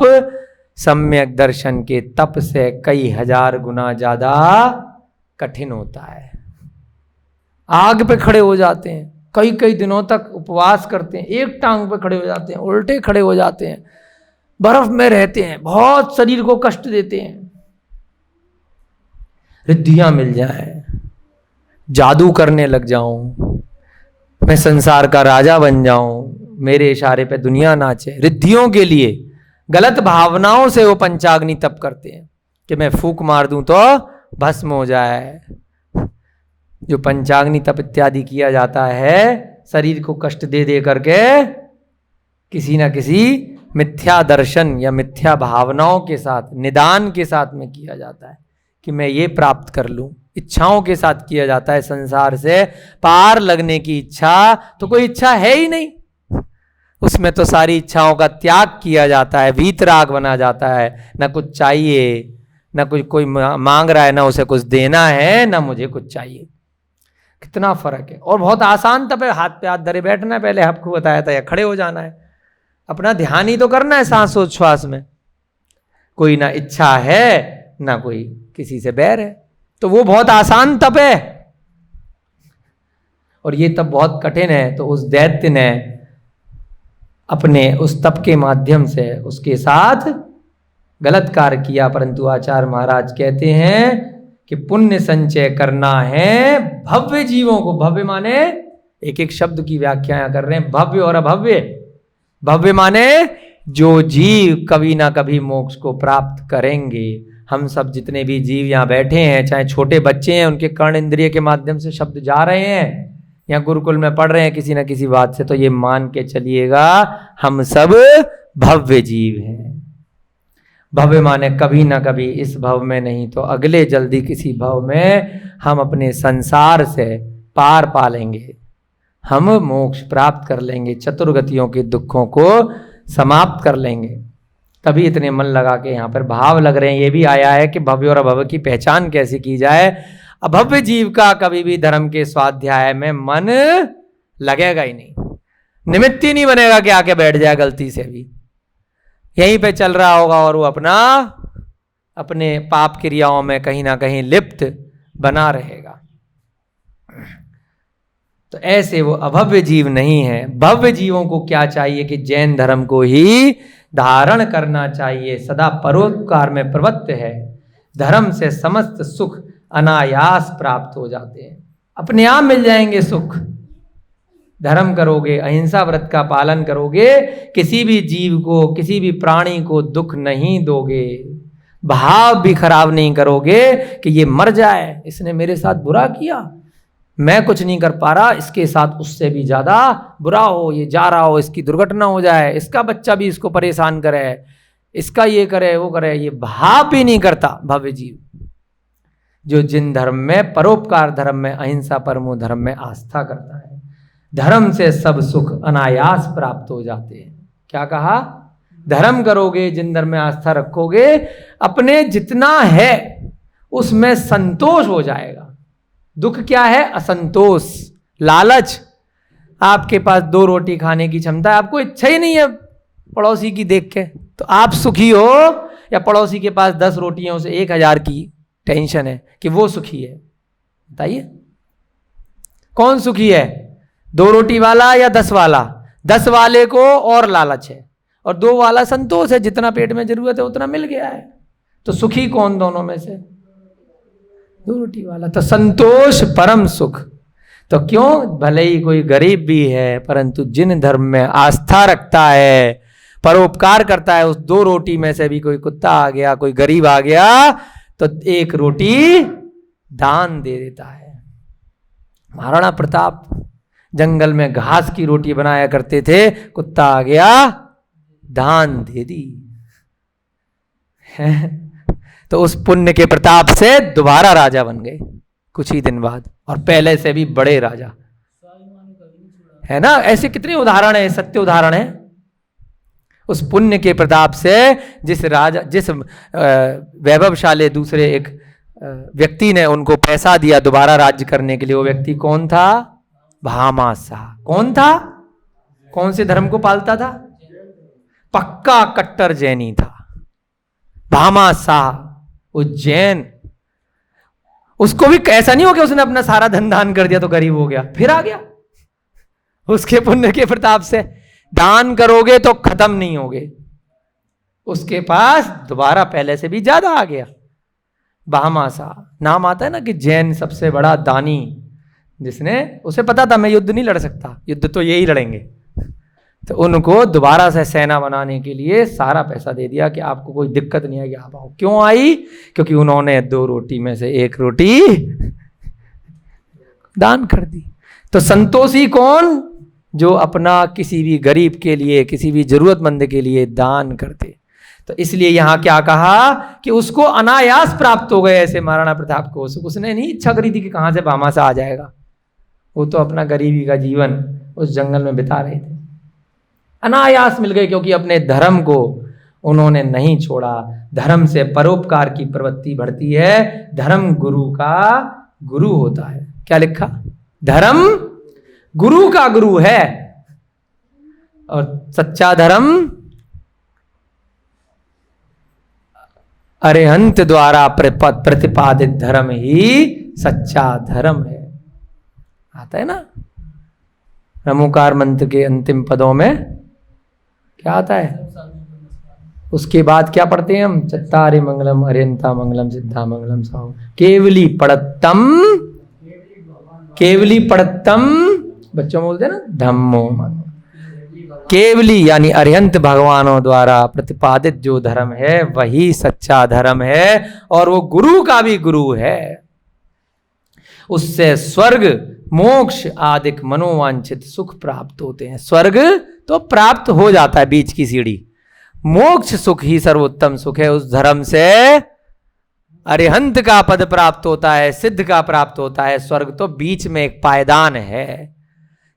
सम्यक दर्शन के तप से कई हजार गुना ज्यादा कठिन होता है। आग पे खड़े हो जाते हैं, कई कई दिनों तक उपवास करते हैं, एक टांग पे खड़े हो जाते हैं, उल्टे खड़े हो जाते हैं, बर्फ में रहते हैं, बहुत शरीर को कष्ट देते हैं। रिद्धियां मिल जाए, जादू करने लग जाऊं, मैं संसार का राजा बन जाऊं, मेरे इशारे पे दुनिया नाचे, रिद्धियों के लिए गलत भावनाओं से वो पंचाग्नि तप करते हैं कि मैं फूंक मार दूं तो भस्म हो जाए। जो पंचाग्नि तप इत्यादि किया जाता है शरीर को कष्ट दे दे करके किसी ना किसी मिथ्या दर्शन या मिथ्या भावनाओं के साथ, निदान के साथ में किया जाता है कि मैं ये प्राप्त कर लूं। इच्छाओं के साथ किया जाता है, संसार से पार लगने की इच्छा तो कोई इच्छा है ही नहीं, उसमें तो सारी इच्छाओं का त्याग किया जाता है, वीतराग बना जाता है। ना कुछ चाहिए, ना कुछ कोई मांग रहा है, ना उसे कुछ देना है, ना मुझे कुछ चाहिए। कितना फर्क है। और बहुत आसान तप है, हाथ पे हाथ धरे बैठना है, पहले आपको बताया था, या खड़े हो जाना है, अपना ध्यान ही तो करना है सांसोच्छ्वास में। कोई ना इच्छा है, ना कोई किसी से बैर है, तो वो बहुत आसान तप है। और ये तप बहुत कठिन है। तो उस दैत्य ने अपने उस तप के माध्यम से उसके साथ गलत कार्य किया, परंतु आचार्य महाराज कहते हैं कि पुण्य संचय करना है भव्य जीवों को। भव्य माने एक एक शब्द की व्याख्या कर रहे हैं, भव्य और अभव्य। भव्य माने जो जीव कभी ना कभी मोक्ष को प्राप्त करेंगे। हम सब जितने भी जीव यहाँ बैठे हैं, चाहे छोटे बच्चे हैं, उनके कर्ण इंद्रिय के माध्यम से शब्द जा रहे हैं, या गुरुकुल में पढ़ रहे हैं किसी ना किसी बात से, तो ये मान के चलिएगा हम सब भव्य जीव हैं। भव्य माने कभी ना कभी इस भव में नहीं तो अगले जल्दी किसी भव में हम अपने संसार से पार पा लेंगे, हम मोक्ष प्राप्त कर लेंगे, चतुर्गतियों के दुखों को समाप्त कर लेंगे। तभी इतने मन लगा के यहाँ पर भाव लग रहे हैं। ये भी आया है कि भव्य और अभव्य की पहचान कैसे की जाए। अभव्य जीव का कभी भी धर्म के स्वाध्याय में मन लगेगा ही नहीं। निमित्त ही नहीं बनेगा कि आके बैठ जाए गलती से भी, यहीं पे चल रहा होगा और वो अपने पाप क्रियाओं में कहीं ना कहीं लिप्त बना रहेगा। तो ऐसे वो अभव्य जीव नहीं है। भव्य जीवों को क्या चाहिए कि जैन धर्म को ही धारण करना चाहिए, सदा परोपकार में प्रवृत्त है। धर्म से समस्त सुख अनायास प्राप्त हो जाते हैं, अपने आप मिल जाएंगे सुख। धर्म करोगे, अहिंसा व्रत का पालन करोगे, किसी भी जीव को, किसी भी प्राणी को दुख नहीं दोगे, भाव भी खराब नहीं करोगे कि ये मर जाए, इसने मेरे साथ बुरा किया, मैं कुछ नहीं कर पा रहा, इसके साथ उससे भी ज्यादा बुरा हो, ये जा रहा हो, इसकी दुर्घटना हो जाए, इसका बच्चा भी इसको परेशान करे, इसका ये करे वो करे, ये भाव भी नहीं करता भव्य जीव। जो जिन धर्म में, परोपकार धर्म में, अहिंसा परमो धर्म में आस्था करता है, धर्म से सब सुख अनायास प्राप्त हो जाते हैं। क्या कहा? धर्म करोगे, जिन धर्म में आस्था रखोगे, अपने जितना है उसमें संतोष हो जाएगा। दुख क्या है? असंतोष, लालच। आपके पास 2 रोटी खाने की क्षमता है, आपको इच्छा ही नहीं है पड़ोसी की देख के, तो आप सुखी हो, या पड़ोसी के पास 10 रोटियों से 1000 की टेंशन है कि वो सुखी है? बताइए कौन सुखी है? 2 रोटी वाला या 10 वाला? 10 वाले को और लालच है, और 2 वाला संतोष है, जितना पेट में जरूरत है उतना मिल गया है। तो सुखी कौन दोनों में से? 2 रोटी वाला। तो संतोष परम सुख। तो क्यों? भले ही कोई गरीब भी है, परंतु जिन धर्म में आस्था रखता है, परोपकार करता है, उस 2 रोटी में से भी कोई कुत्ता आ गया, कोई गरीब आ गया, तो 1 रोटी दान दे देता है। महाराणा प्रताप जंगल में घास की रोटी बनाया करते थे, कुत्ता आ गया, दान दे दी। तो उस पुण्य के प्रताप से दोबारा राजा बन गए कुछ ही दिन बाद, और पहले से भी बड़े राजा, है ना। ऐसे कितने उदाहरण है, सत्य उदाहरण है। उस पुण्य के प्रताप से जिस वैभवशाली दूसरे एक व्यक्ति ने उनको पैसा दिया दोबारा राज्य करने के लिए, वो व्यक्ति कौन था? भामाशाह। कौन था? कौन से धर्म को पालता था? पक्का कट्टर जैनी था भामाशाह, उज्जैन। उसको भी ऐसा नहीं हो कि उसने अपना सारा धन दान कर दिया तो गरीब हो गया, फिर आ गया। उसके पुण्य के प्रताप से दान करोगे तो खत्म नहीं होगे, उसके पास दोबारा पहले से भी ज्यादा आ गया। भामाशाह नाम आता है ना कि जैन सबसे बड़ा दानी, जिसने, उसे पता था मैं युद्ध नहीं लड़ सकता, युद्ध तो यही लड़ेंगे, तो उनको दोबारा से सेना बनाने के लिए सारा पैसा दे दिया कि आपको कोई दिक्कत नहीं आएगी, आप आओ। क्यों आई? क्योंकि उन्होंने 2 रोटी में से 1 रोटी दान कर दी। तो संतोषी कौन? जो अपना किसी भी गरीब के लिए, किसी भी जरूरतमंद के लिए दान करते। तो इसलिए यहां क्या कहा कि उसको अनायास प्राप्त हो गए। ऐसे महाराणा प्रताप को उसने नहीं इच्छा करी थी कि कहां से भामाशाह आ जाएगा, वो तो अपना गरीबी का जीवन उस जंगल में बिता रहे थे, अनायास मिल गए, क्योंकि अपने धर्म को उन्होंने नहीं छोड़ा। धर्म से परोपकार की प्रवृत्ति बढ़ती है, धर्म गुरु का गुरु होता है। क्या लिखा? धर्म गुरु का गुरु है, और सच्चा धर्म अरिहंत द्वारा प्रतिपादित धर्म ही सच्चा धर्म है। आता है ना रमोकार मंत्र के अंतिम पदों में, क्या आता है? उसके बाद क्या पढ़ते हैं हम? चत्तारि मंगलम अरिहंता मंगलम सिद्धा मंगलम साहु केवली पड़त्तम, केवली पड़त्तम बच्चों बोलते हैं ना, धम्मो मनो। केवली यानी अरिहंत भगवानों द्वारा प्रतिपादित जो धर्म है वही सच्चा धर्म है, और वो गुरु का भी गुरु है। उससे स्वर्ग मोक्ष आदिक मनोवांछित सुख प्राप्त होते हैं। स्वर्ग तो प्राप्त हो जाता है, बीच की सीढ़ी। मोक्ष सुख ही सर्वोत्तम सुख है। उस धर्म से अरिहंत का पद प्राप्त होता है, सिद्ध का प्राप्त होता है। स्वर्ग तो बीच में एक पायदान है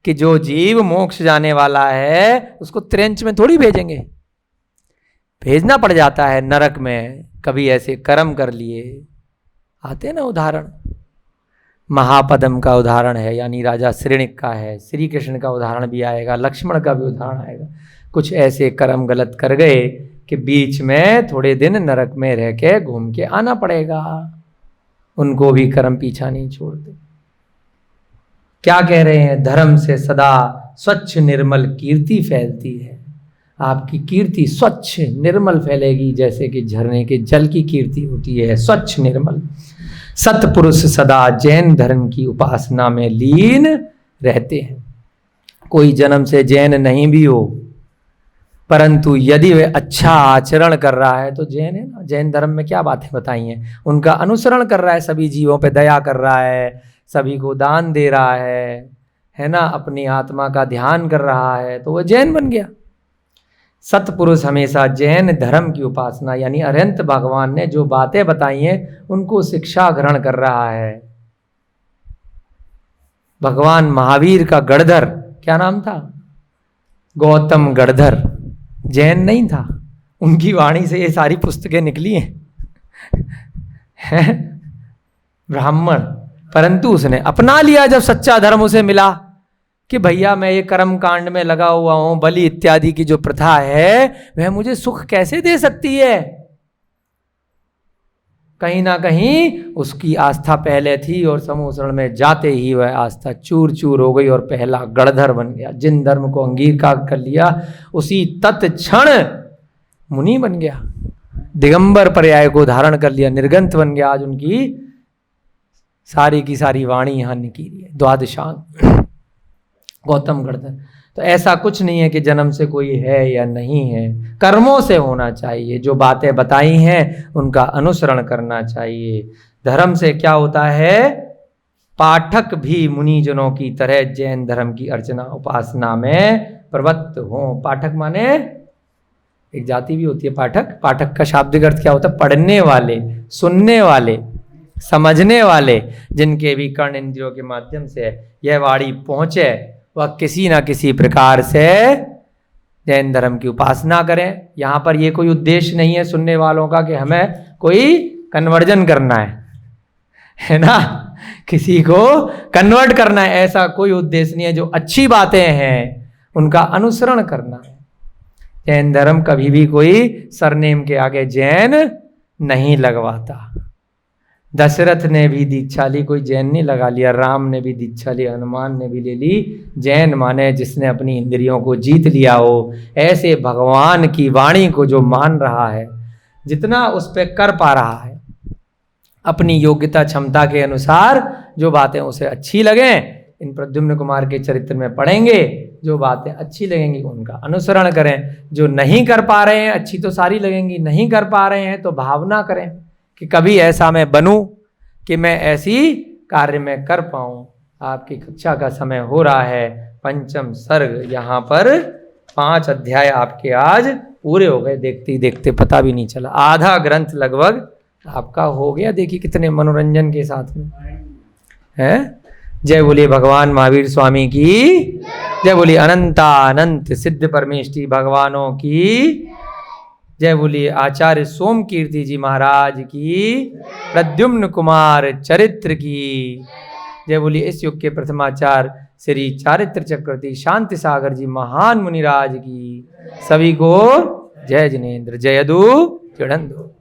कि जो जीव मोक्ष जाने वाला है उसको त्रेंच में थोड़ी भेजेंगे, भेजना पड़ जाता है नरक में। कभी ऐसे कर्म कर लिए, आते ना उदाहरण, महापदम का उदाहरण है, यानी राजा श्रेणिक का है। श्री कृष्ण का उदाहरण भी आएगा, लक्ष्मण का भी उदाहरण आएगा। कुछ ऐसे कर्म गलत कर गए कि बीच में थोड़े दिन नरक में रह के घूम के आना पड़ेगा। उनको भी कर्म पीछा नहीं छोड़ते। क्या कह रहे हैं? धर्म से सदा स्वच्छ निर्मल कीर्ति फैलती है। आपकी कीर्ति स्वच्छ निर्मल फैलेगी, जैसे कि झरने के जल की कीर्ति होती है, स्वच्छ निर्मल। सत्पुरुष सदा जैन धर्म की उपासना में लीन रहते हैं। कोई जन्म से जैन नहीं भी हो, परंतु यदि वह अच्छा आचरण कर रहा है तो जैन है ना। जैन धर्म में क्या बातें बताई हैं? उनका अनुसरण कर रहा है, सभी जीवों पे दया कर रहा है, सभी को दान दे रहा है ना, अपनी आत्मा का ध्यान कर रहा है, तो वह जैन बन गया। सत्पुरुष हमेशा जैन धर्म की उपासना, यानी अरहंत भगवान ने जो बातें बताई हैं उनको शिक्षा ग्रहण कर रहा है। भगवान महावीर का गणधर, क्या नाम था? गौतम गणधर, जैन नहीं था। उनकी वाणी से ये सारी पुस्तकें निकली हैं। ब्राह्मण, परंतु उसने अपना लिया जब सच्चा धर्म उसे मिला कि भैया मैं ये कर्म कांड में लगा हुआ हूं, बलि इत्यादि की जो प्रथा है वह मुझे सुख कैसे दे सकती है। कहीं ना कहीं उसकी आस्था पहले थी और समूह शरण में जाते ही वह आस्था चूर चूर हो गई और पहला गणधर बन गया। जिन धर्म को अंगीकार कर लिया उसी तत्क्षण मुनि बन गया, दिगंबर पर्याय को धारण कर लिया, निर्गंथ बन गया। आज उनकी सारी की सारी वाणी यहाँ निकली है, द्वादशांग गौतम गणधर। तो ऐसा कुछ नहीं है कि जन्म से कोई है या नहीं है, कर्मों से होना चाहिए। जो बातें बताई हैं उनका अनुसरण करना चाहिए। धर्म से क्या होता है? पाठक भी मुनिजनों की तरह जैन धर्म की अर्चना उपासना में प्रवृत्त हो। पाठक माने एक जाति भी होती है पाठक। पाठक का शाब्दिक अर्थ क्या होता है? पढ़ने वाले, सुनने वाले, समझने वाले, जिनके भी कर्ण इंद्रियों के माध्यम से यह वाणी पहुंचे, वह किसी ना किसी प्रकार से जैन धर्म की उपासना करें। यहाँ पर ये कोई उद्देश्य नहीं है सुनने वालों का कि हमें कोई कन्वर्जन करना है ना, किसी को कन्वर्ट करना है, ऐसा कोई उद्देश्य नहीं है। जो अच्छी बातें हैं उनका अनुसरण करना है। जैन धर्म कभी भी कोई सरनेम के आगे जैन नहीं लगवाता। दशरथ ने भी दीक्षा ली, कोई जैन नहीं लगा लिया। राम ने भी दीक्षा ली, हनुमान ने भी ले ली। जैन माने जिसने अपनी इंद्रियों को जीत लिया हो। ऐसे भगवान की वाणी को जो मान रहा है, जितना उस पर कर पा रहा है, अपनी योग्यता क्षमता के अनुसार जो बातें उसे अच्छी लगे, इन प्रद्युम्न कुमार के चरित्र में पढ़ेंगे, जो बातें अच्छी लगेंगी उनका अनुसरण करें। जो नहीं कर पा रहे हैं, अच्छी तो सारी लगेंगी, नहीं कर पा रहे हैं तो भावना करें कि कभी ऐसा मैं बनूं कि मैं ऐसी कार्य में कर पाऊं। आपकी कक्षा का समय हो रहा है। पंचम सर्ग, यहाँ पर 5 अध्याय आपके आज पूरे हो गए। देखते ही देखते पता भी नहीं चला, आधा ग्रंथ लगभग आपका हो गया। देखिए कितने मनोरंजन के साथ में है। जय बोलिए भगवान महावीर स्वामी की जय। बोलिए अनंत सिद्ध परमेष्टि भगवानों की जय। बोलिए आचार्य सोम कीर्ति जी महाराज की, प्रद्युम्न कुमार चरित्र की जय। बोलिए इस युग के प्रथमाचार्य श्री चारित्र चक्रवर्ती शांति सागर जी महान मुनिराज की। सभी को जय जिनेन्द्र, जय यदु, जड़ंदो।